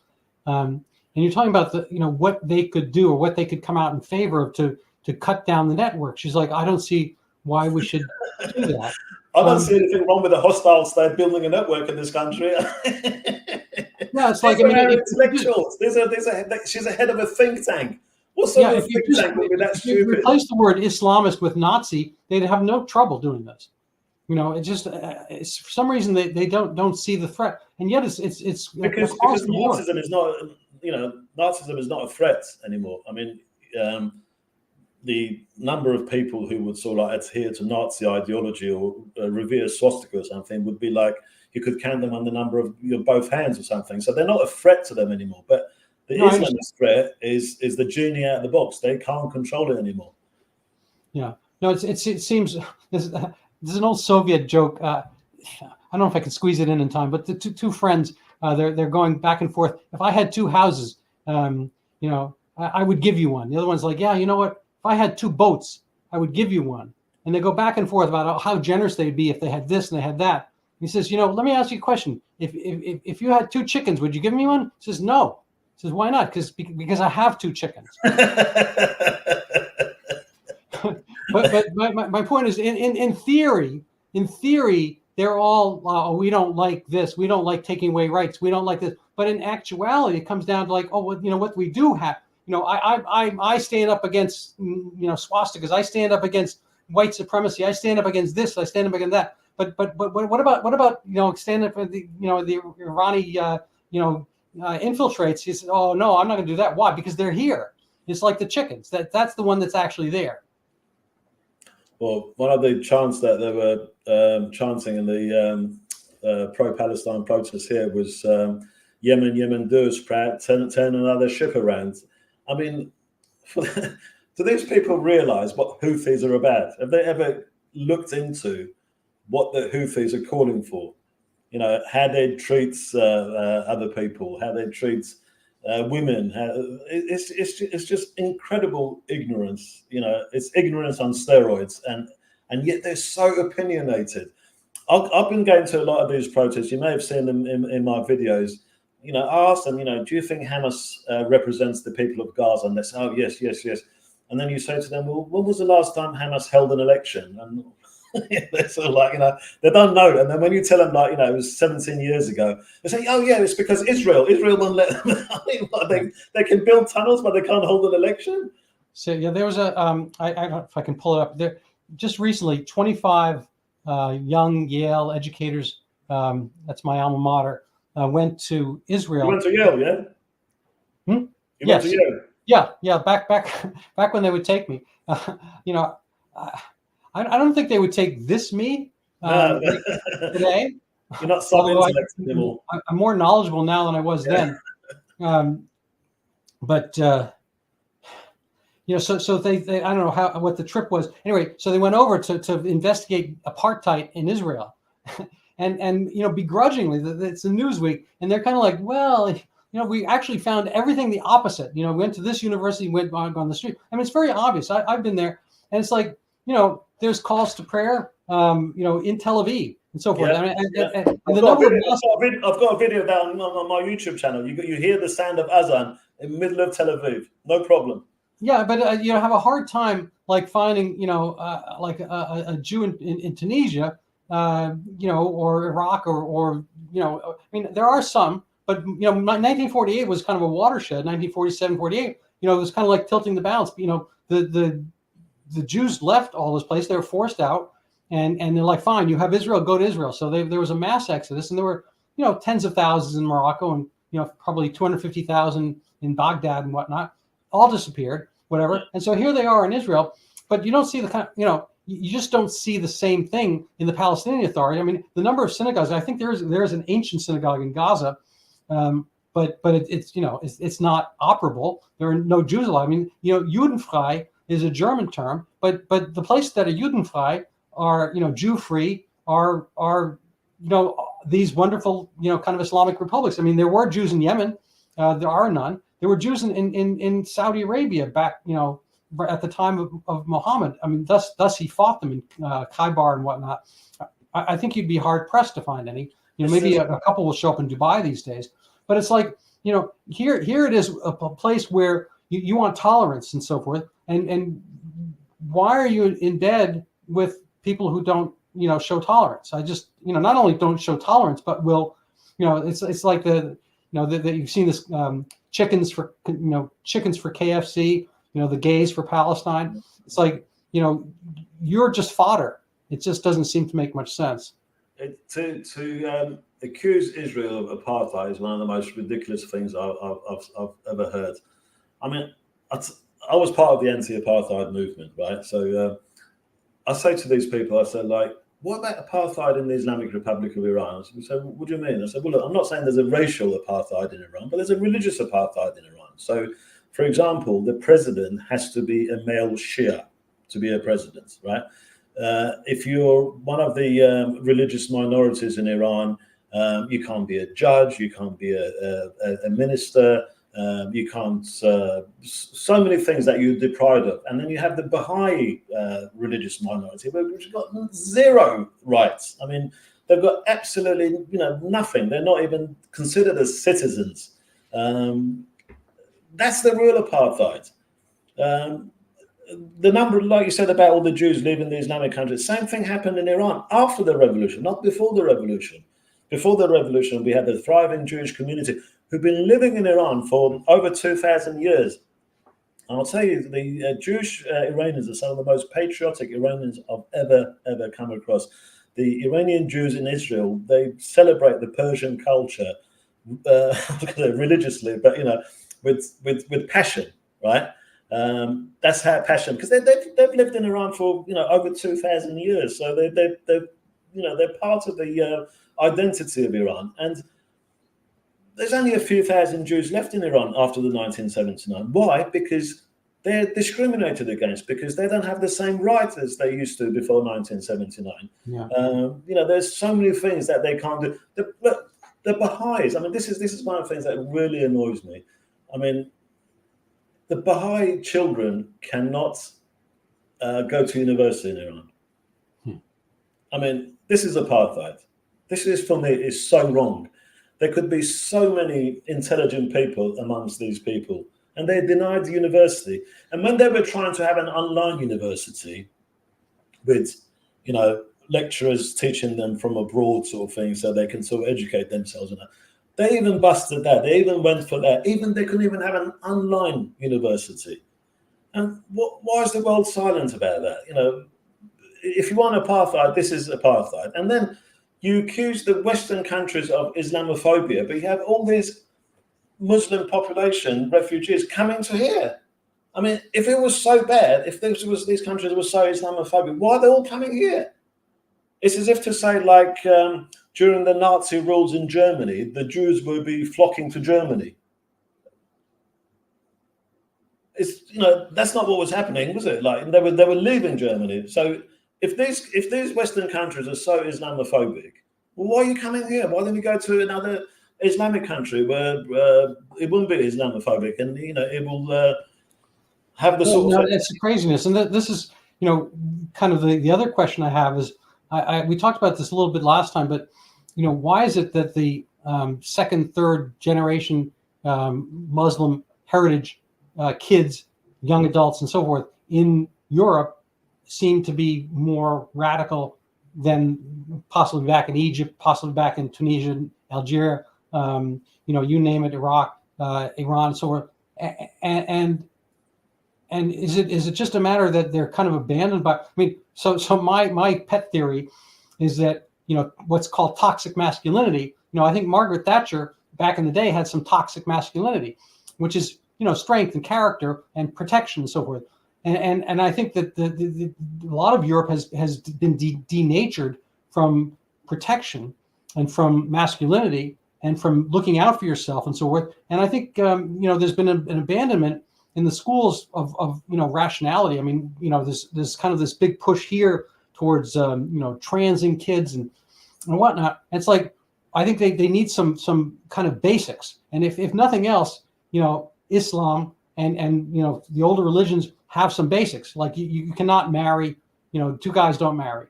and you're talking about what they could do or what they could come out in favor of to cut down the network. She's like, I don't see why we should do that. I don't see anything wrong with a hostile state building a network in this country. Yeah, it's like, intellectuals. She's a head of a think tank. What sort of think tank would be that stupid? If you replace the word Islamist with Nazi, they'd have no trouble doing this. You know, it just it's for some reason they don't see the threat, and yet it's because Nazism is not, Nazism is not a threat anymore. I mean, the number of people who would sort of like adhere to Nazi ideology or revere swastika or something would be like, you could count them on the number of both hands or something. So they're not a threat to them anymore. But the Islamist threat is the genie out of the box. They can't control it anymore. Yeah, no, it seems. There's an old Soviet joke. I don't know if I can squeeze it in time, but the two friends, they're going back and forth. If I had 2 houses, I would give you one. The other one's like, yeah, you know what? If I had 2 boats, I would give you one. And they go back and forth about how generous they'd be if they had this and they had that. And he says, let me ask you a question. If you had 2 chickens, would you give me one? He says, no. He says, why not? Because I have 2 chickens. But my point is, in theory, they're all, we don't like this, we don't like taking away rights, we don't like this. But in actuality, it comes down to like, oh, well, what we do have. I stand up against swastikas. I stand up against white supremacy. I stand up against this. I stand up against that. But what about standing up for the Irani infiltrates? He said, oh no, I'm not going to do that. Why? Because they're here. It's like the chickens. That's the one that's actually there. Well, one of the chants that they were chanting in the pro-Palestine protests here was Yemen, Yemen, do us proud, turn another ship around. I mean, do these people realize what Houthis are about? Have they ever looked into what the Houthis are calling for? How they treat other people, how they treat women. It's just incredible ignorance. It's ignorance on steroids, and yet they're so opinionated. I've been going to a lot of these protests. You may have seen them in my videos. I asked them, do you think Hamas represents the people of Gaza? And they say, oh, yes. And then you say to them, well, when was the last time Hamas held an election? And they're sort of like, they don't know. And then when you tell them, like, it was 17 years ago, they say, oh, yeah, it's because Israel won't let them. I mean, they can build tunnels, but they can't hold an election. So, yeah, there was a, I don't know if I can pull it up there. Just recently, 25 young Yale educators, that's my alma mater, went to Israel. You went to Yale, yeah? You went to Yale? Yeah. Back when they would take me, I don't think they would take this me today. You're not sub-intellect anymore. I'm more knowledgeable now than I was then. So they I don't know what the trip was. Anyway, so they went over to investigate apartheid in Israel. And begrudgingly, it's a Newsweek, and they're kind of like, well, we actually found everything the opposite. We went to this university, went on the street. I mean, it's very obvious. I've been there, and it's like, there's calls to prayer, in Tel Aviv and so forth. Yeah. I've got a video down on my YouTube channel. You hear the sound of Azan in the middle of Tel Aviv, no problem. Yeah, but have a hard time like finding like a Jew in Tunisia. Or Iraq, or I mean, there are some, but 1948 was kind of a watershed. 1947, 48, it was kind of like tilting the balance. The Jews left all this place; they were forced out, and they're like, fine, you have Israel, go to Israel. So there was a mass exodus, and there were tens of thousands in Morocco, and probably 250,000 in Baghdad and whatnot, all disappeared, whatever. And so here they are in Israel, but you don't see the kind of you just don't see the same thing in the Palestinian Authority. I mean, the number of synagogues, I think there's an ancient synagogue in Gaza, but it's not operable. There are no Jews allowed. I mean, Judenfrei is a German term, but the places that are Judenfrei are Jew-free are these wonderful kind of Islamic republics. I mean, there were Jews in Yemen, there are none. There were Jews in Saudi Arabia back at the time of Muhammad. I mean, thus he fought them in Khaybar and whatnot. I think you'd be hard pressed to find any. Maybe a couple will show up in Dubai these days. But it's like, here it is, a place where you want tolerance and so forth. And why are you in bed with people who don't show tolerance? I just not only don't show tolerance, but will it's like that you've seen this chickens for KFC. The gays for Palestine. It's like, you're just fodder. It just doesn't seem to make much sense. To accuse Israel of apartheid is one of the most ridiculous things I've ever heard. I mean, I was part of the anti-apartheid movement, right? So I say to these people, I said, like, what about apartheid in the Islamic Republic of Iran? I said, what do you mean? I said, well, look, I'm not saying there's a racial apartheid in Iran, but there's a religious apartheid in Iran. So, for example, the president has to be a male Shia to be a president, right? If you're one of the religious minorities in Iran, you can't be a judge, you can't be a minister, you can't, so many things that you're deprived of. And then you have the Baha'i religious minority, which have got zero rights. I mean, they've got absolutely, nothing. They're not even considered as citizens. That's the real apartheid. the number, like you said about all the Jews leaving the Islamic countries, same thing happened in Iran after the revolution, not before the revolution. Before the revolution, we had a thriving Jewish community who've been living in Iran for over 2,000 years. And I'll tell you, the Jewish Iranians are some of the most patriotic Iranians I've ever come across. The Iranian Jews in Israel, they celebrate the Persian culture religiously, but with passion, right? That's how passion, because they've lived in Iran for over 2,000 years, so they're part of the identity of Iran. And there's only a few thousand Jews left in Iran after the 1979. Why? Because they're discriminated against, because they don't have the same rights as they used to before 1979. Yeah. There's so many things that they can't do. The Baha'is, I mean, this is one of the things that really annoys me. I mean, the Baha'i children cannot go to university in Iran. I mean, this is apartheid. This is, for me, is so wrong. There could be so many intelligent people amongst these people, and they're denied the university. And when they were trying to have an online university with, lecturers teaching them from abroad sort of thing, so they can sort of educate themselves, they even busted that. They even went for that. Even they couldn't even have an online university. And why is the world silent about that? If you want apartheid, this is apartheid. And then you accuse the Western countries of Islamophobia, but you have all these Muslim population, refugees coming to here. I mean, if it was so bad, if these countries were so Islamophobic, why are they all coming here? It's as if to say, like, during the Nazi rules in Germany, the Jews would be flocking to Germany. It's that's not what was happening, was it? Like they were leaving Germany. So if these Western countries are so Islamophobic, well, why are you coming here? Why don't you go to another Islamic country where it wouldn't be Islamophobic, and it will have the sort of. It's craziness, and this is kind of the other question I have is we talked about this a little bit last time, but why is it that the second, third generation Muslim heritage kids, young adults, and so forth in Europe seem to be more radical than possibly back in Egypt, possibly back in Tunisia, Algeria, you name it, Iraq, Iran, and so forth. And is it just a matter that they're kind of abandoned by? I mean, so my pet theory is that what's called toxic masculinity. I think Margaret Thatcher back in the day had some toxic masculinity, which is strength and character and protection and so forth. And I think that a lot of Europe has been denatured from protection and from masculinity and from looking out for yourself and so forth. And I think there's been an abandonment in the schools of rationality. I mean, there's kind of this big push here towards transient kids and whatnot. And it's like I think they need some kind of basics. And if nothing else, Islam and the older religions have some basics. Like you cannot marry, two guys don't marry.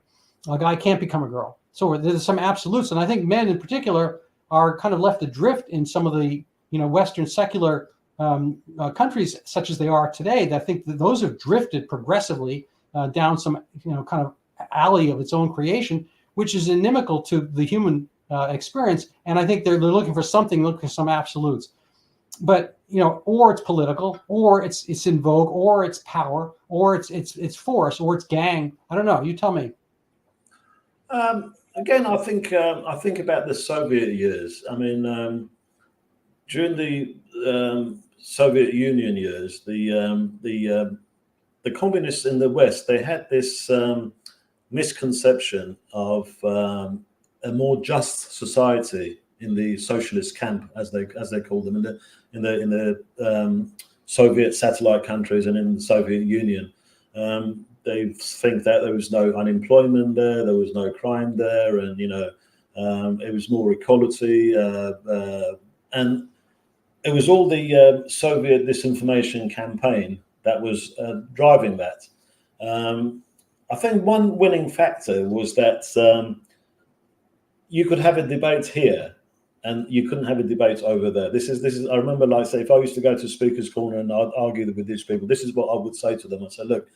A guy can't become a girl. So there's some absolutes, and I think men in particular are kind of left adrift in some of the Western secular countries such as they are today. That I think that those have drifted progressively down some kind of alley of its own creation, which is inimical to the human experience. And I think they're looking for some absolutes. But or it's political, or it's in vogue, or it's power, or it's force, or it's gang. I don't know. You tell me. Again, I think about the Soviet years. I mean, during the Soviet Union years, the communists in the West, they had this misconception of a more just society in the socialist camp, as they call them, in the Soviet satellite countries and in the Soviet Union. They think that there was no unemployment there was no crime there, and it was more equality, and it was all the Soviet disinformation campaign that was driving that. I think one winning factor was that you could have a debate here and you couldn't have a debate over there. This is. I remember, like, say, if I used to go to Speaker's Corner and I'd argue with these people, this is what I would say to them. I'd say, look,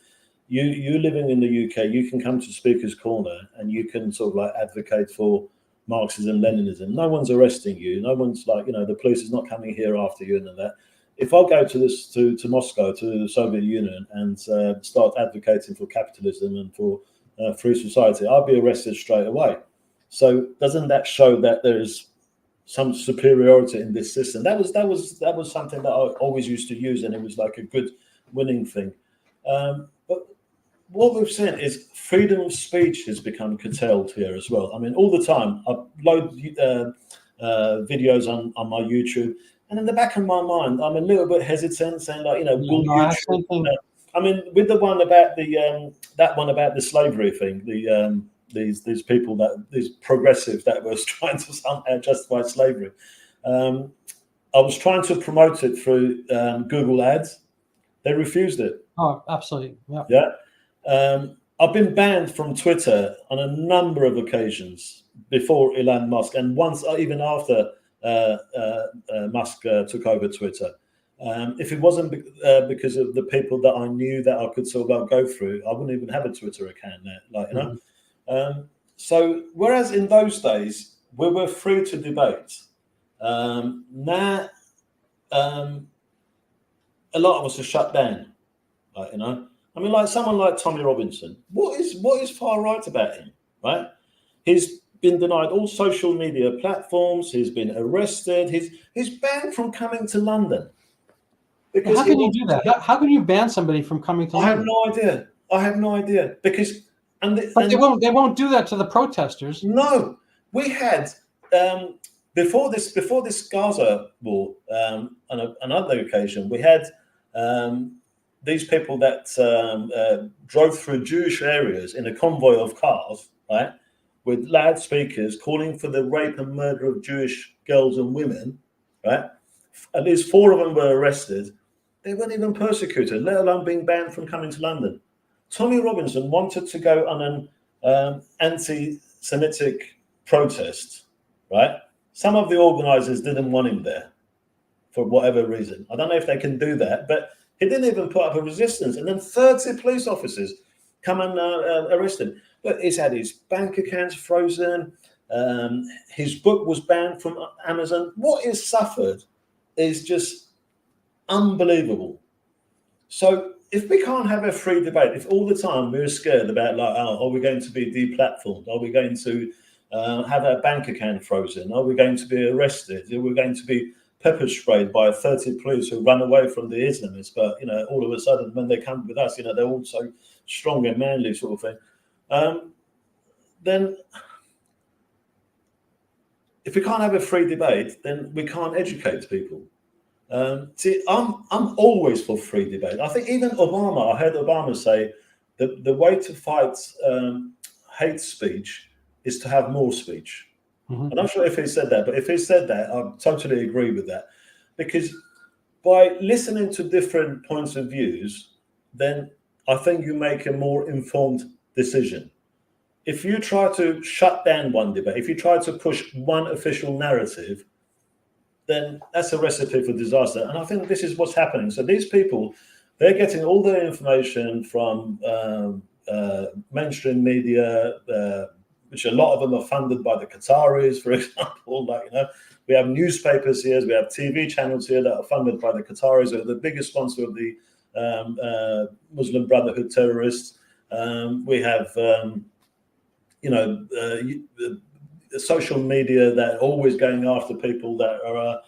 you living in the UK, you can come to Speaker's Corner and you can sort of like advocate for Marxism, Leninism. No one's arresting you. No one's like, the police is not coming here after you and that. If I go to Moscow, to the Soviet Union, and start advocating for capitalism and for free society, I'll be arrested straight away. So doesn't that show that there is some superiority in this system? That was something that I always used to use, and it was like a good winning thing. But what we've seen is freedom of speech has become curtailed here as well. I mean, all the time I upload videos on my YouTube, and in the back of my mind, I'm a little bit hesitant, saying like, will YouTube? I mean, with the one about that one about the slavery thing, these people these progressive that was trying to somehow justify slavery. I was trying to promote it through Google Ads. They refused it. Oh, absolutely. Yeah. Yeah. I've been banned from Twitter on a number of occasions before Elon Musk, and once even after Musk took over Twitter. If it wasn't because of the people that I knew that I could sort of go through, I wouldn't even have a Twitter account now. So whereas in those days we were free to debate, now a lot of us are shut down. I mean, like someone like Tommy Robinson. What is far right about him? Right? He's been denied all social media platforms. He's been arrested. He's banned from coming to London. Because how can you do that? How can you ban somebody from coming to London? I have no idea. Because they won't do that to the protesters. No, we had before this Gaza war, on another occasion, we had these people that drove through Jewish areas in a convoy of cars, right, with loudspeakers calling for the rape and murder of Jewish girls and women, right? At least 4 of them were arrested. They weren't even persecuted, let alone being banned from coming to London. Tommy Robinson wanted to go on an anti-Semitic protest, right? Some of the organisers didn't want him there for whatever reason. I don't know if they can do that, but he didn't even put up a resistance. And then 30 police officers come and arrest him. But he's had his bank accounts frozen. His book was banned from Amazon. What he's suffered is just unbelievable. So if we can't have a free debate, if all the time we're scared about like, are we going to be deplatformed? Are we going to have our bank account frozen? Are we going to be arrested? Are we going to be pepper sprayed by 30 police who run away from the Islamists? But all of a sudden when they come with us, they're all so strong and manly sort of thing. Then if we can't have a free debate, then we can't educate people. See, I'm always for free debate. I think even Obama, I heard Obama say that the way to fight hate speech is to have more speech. Mm-hmm. I'm not sure if he said that, but if he said that, I totally agree with that. Because by listening to different points of views, then I think you make a more informed decision. If you try to shut down one debate, if you try to push one official narrative, then that's a recipe for disaster. And I think this is what's happening. So these people, they're getting all their information from mainstream media, which a lot of them are funded by the Qataris, for example. We have newspapers here, we have TV channels here that are funded by the Qataris, who are the biggest sponsor of the Muslim Brotherhood terrorists. We have, the social media that are always going after people that are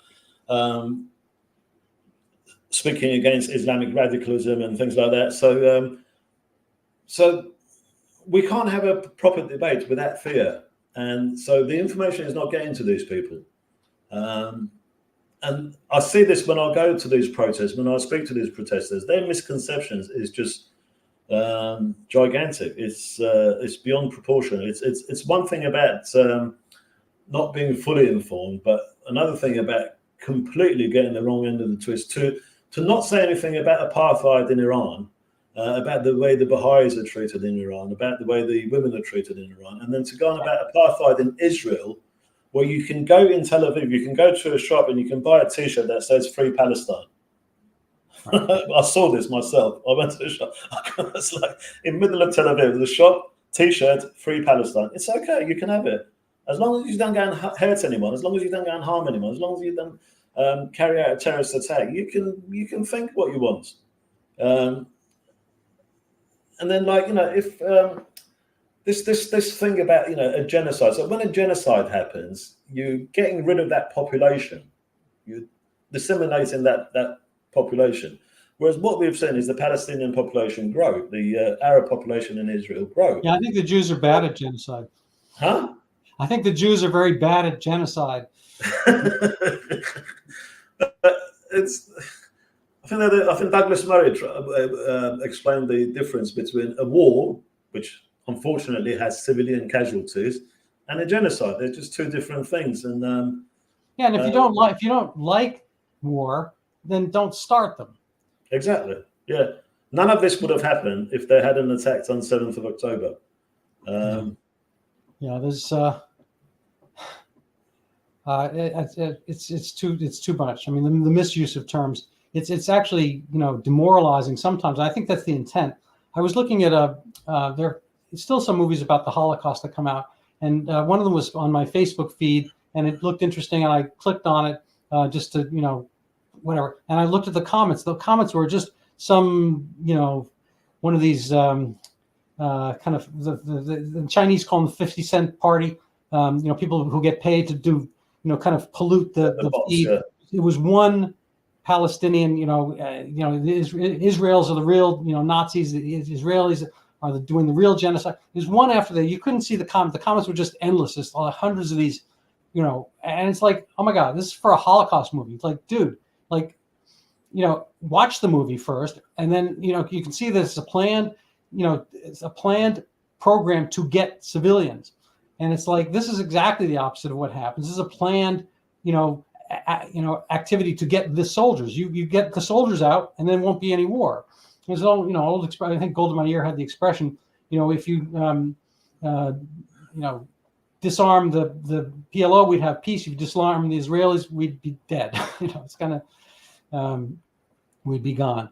speaking against Islamic radicalism and things like that. So we can't have a proper debate without fear. And so the information is not getting to these people. And I see this when I go to these protests, when I speak to these protesters, their misconceptions is just gigantic. It's beyond proportion. It's one thing about not being fully informed, but another thing about completely getting the wrong end of the twist. To not say anything about apartheid in Iran, about the way the Baha'is are treated in Iran, about the way the women are treated in Iran, and then to go on about apartheid in Israel, where you can go in Tel Aviv, you can go to a shop and you can buy a T-shirt that says "Free Palestine." I saw this myself. I went to the shop. It's like in the middle of Tel Aviv, the shop, T-shirt, "Free Palestine." It's okay, you can have it. As long as you don't go and hurt anyone, as long as you don't go and harm anyone, as long as you don't carry out a terrorist attack, you can think what you want. And then, like, if this thing about a genocide. So when a genocide happens, you're getting rid of that population, you're disseminating that population. Whereas what we've seen is the Palestinian population grow, the Arab population in Israel grow. Yeah, I think the Jews are bad at genocide. Huh? I think the Jews are very bad at genocide. I think Douglas Murray explained the difference between a war, which unfortunately has civilian casualties, and a genocide. They're just two different things. And yeah, and if you don't like war, then don't start them. Exactly. Yeah. None of this would have happened if they hadn't attacked on 7th of October. Yeah, there's it's too much. I mean, the misuse of terms. It's actually demoralizing sometimes. I think that's the intent. I was looking at there's still some movies about the Holocaust that come out, and one of them was on my Facebook feed, and it looked interesting, and I clicked on it just to whatever, and I looked at the comments. The comments were just some one of these kind of the Chinese call them the 50-cent party. People who get paid to do kind of pollute the feed. Yeah. It was one Palestinian, Israel's are the real, Nazis. The Israelis are doing the real genocide. There's one after that. You couldn't see the comments. The comments were just endless. There's hundreds of these, and it's like, oh my God, this is for a Holocaust movie. It's like, dude, like, watch the movie first, and then you can see that it's a planned program to get civilians, and it's like this is exactly the opposite of what happens. This is a planned, activity to get the soldiers. You get the soldiers out, and then won't be any war. There's old expression. I think Golda Meir had the expression. If you disarm the PLO, we'd have peace. If you disarm the Israelis, we'd be dead. It's kind of we'd be gone.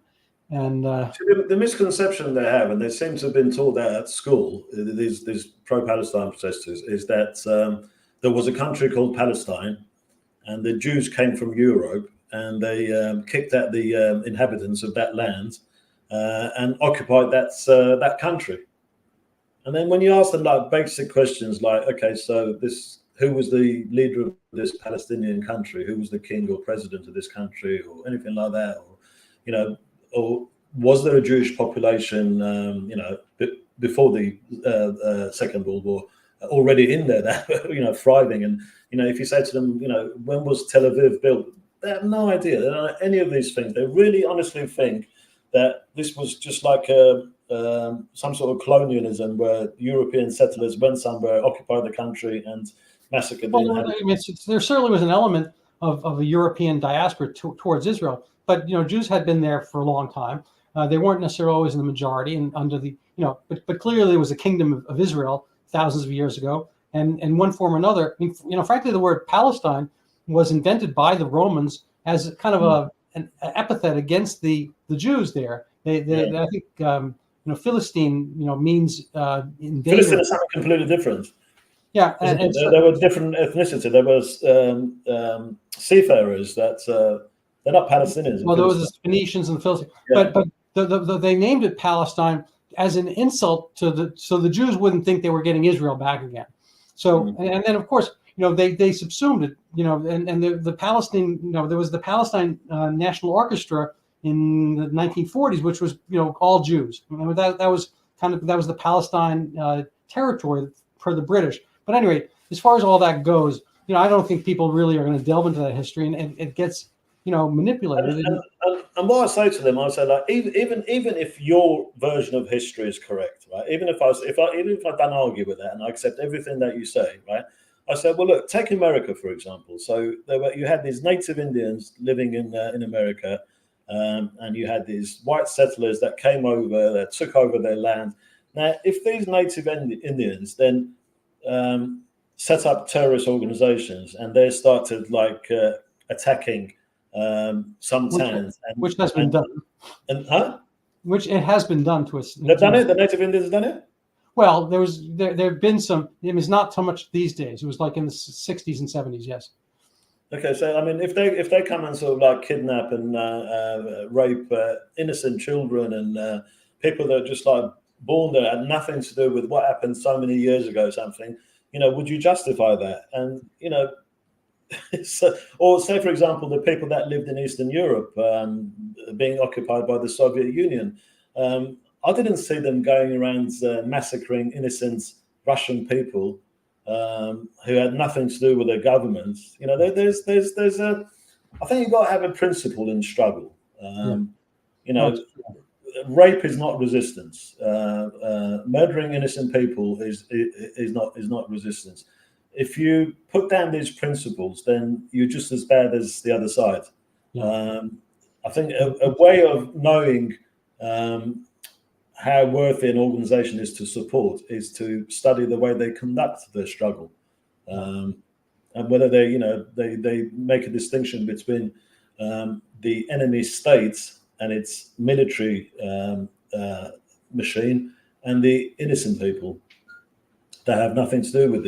And the misconception they have, and they seem to have been taught that at school, these pro-Palestine protesters, is that there was a country called Palestine, and the Jews came from Europe, and they kicked out the inhabitants of that land and occupied that country. And then when you ask them like basic questions like, okay, so who was the leader of this Palestinian country? Who was the king or president of this country, or anything like that? Or, or was there a Jewish population, before the Second World War, already in there that, thriving? And, if you say to them, when was Tel Aviv built? They have no idea. They don't know any of these things. They really honestly think that this was just like some sort of colonialism where European settlers went somewhere, occupied the country, and massacred the inhabitants. There certainly was an element of a European diaspora towards Israel, but Jews had been there for a long time. They weren't necessarily always in the majority, and under the but clearly there was a kingdom of Israel thousands of years ago, and in one form or another. I mean, frankly, the word Palestine was invented by the Romans as kind of an epithet against the Jews there. I think Philistine means invader. Philistine is something completely different. Yeah, there were different ethnicity. There was seafarers that they're not Palestinians. Well, there was the Phoenicians and the Philistines, yeah. but they named it Palestine as an insult to so the Jews wouldn't think they were getting Israel back again. So and then of course they subsumed it. And the Palestine there was the Palestine National Orchestra in the 1940s, which was all Jews. That was the Palestine territory for the British. But anyway, as far as all that goes, I don't think people really are going to delve into that history, and it gets manipulated. And what I say to them, I say, like, even if your version of history is correct, right? Even if I don't argue with that and I accept everything that you say, right? I said, well, look, take America for example. So you had these native Indians living in America, and you had these white settlers that came over, that took over their land. Now, if these native Indians then set up terrorist organizations, and they started like attacking some towns. Which has been done. Huh? Which it has been done to us. They've done it. The native Indians done it. Well, there have been some. It was not so much these days. It was like in the 60s and 70s. Yes. Okay, so I mean, if they come and sort of like kidnap and rape innocent children and people that are just like born there, had nothing to do with what happened so many years ago, something, would you justify that? And so, or say for example, the people that lived in Eastern Europe being occupied by the Soviet Union, I didn't see them going around massacring innocent Russian people. Who had nothing to do with their governments. There's a. I think you've got to have a principle in struggle. Rape is not resistance. Murdering innocent people is not resistance. If you put down these principles, then you're just as bad as the other side. Yeah. I think a way of knowing how worthy an organization is to support is to study the way they conduct their struggle, and whether they make a distinction between the enemy state and its military machine and the innocent people that have nothing to do with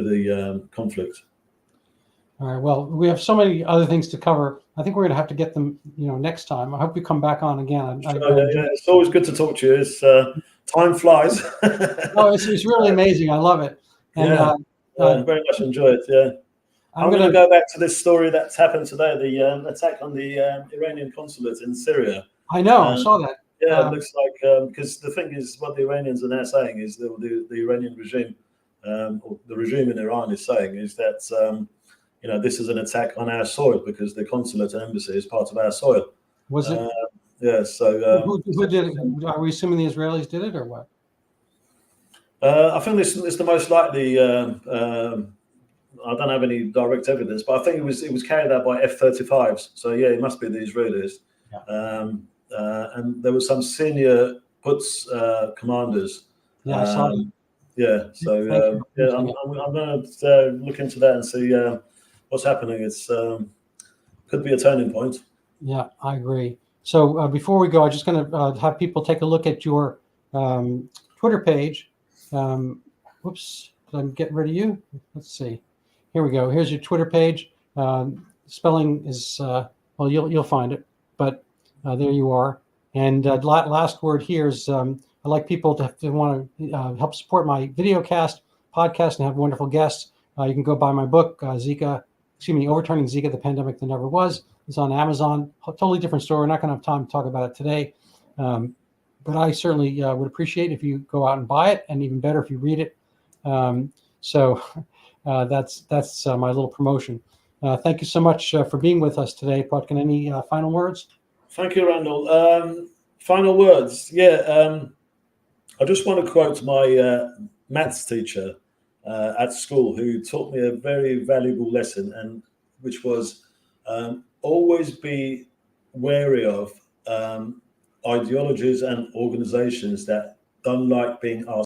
the conflict. All right. Well, we have so many other things to cover. I think we're going to have to get them, next time. I hope you come back on again. It's always good to talk to you. It's time flies. No, it's really amazing. I love it. And very much enjoy it. Yeah. I'm going to go back to this story that's happened today, the attack on the Iranian consulate in Syria. I know. I saw that. Yeah, it looks like, because the thing is, what the Iranians are now saying is the Iranian regime, or the regime in Iran is saying is that, this is an attack on our soil because the consulate and embassy is part of our soil. Was it? Yeah. So who did it? Are we assuming the Israelis did it or what? I think this is the most likely. I don't have any direct evidence, but I think it was carried out by F-35s. So yeah, it must be the Israelis. Yeah. And there were some senior Quds commanders. Yeah, I saw them. Yeah. So I'm going to look into that and see what's happening. It's could be a turning point. Yeah, I agree. So before we go, I'm just going to have people take a look at your Twitter page. Whoops, did I get rid of you? Let's see. Here we go. Here's your Twitter page. Spelling is well, you'll find it, but there you are. And last word here is I'd like people to want to help support my podcast and have wonderful guests. You can go buy my book, Overturning Zika, the Pandemic That Never Was. It's on Amazon. Totally different story. We're not going to have time to talk about it today. But I certainly would appreciate if you go out and buy it, and even better if you read it. So that's my little promotion. Thank you so much for being with us today, Potkin. Any final words? Thank you, Randall. Final words. Yeah, I just want to quote my maths teacher at school, who taught me a very valuable lesson, and which was always be wary of ideologies and organizations that don't like being asked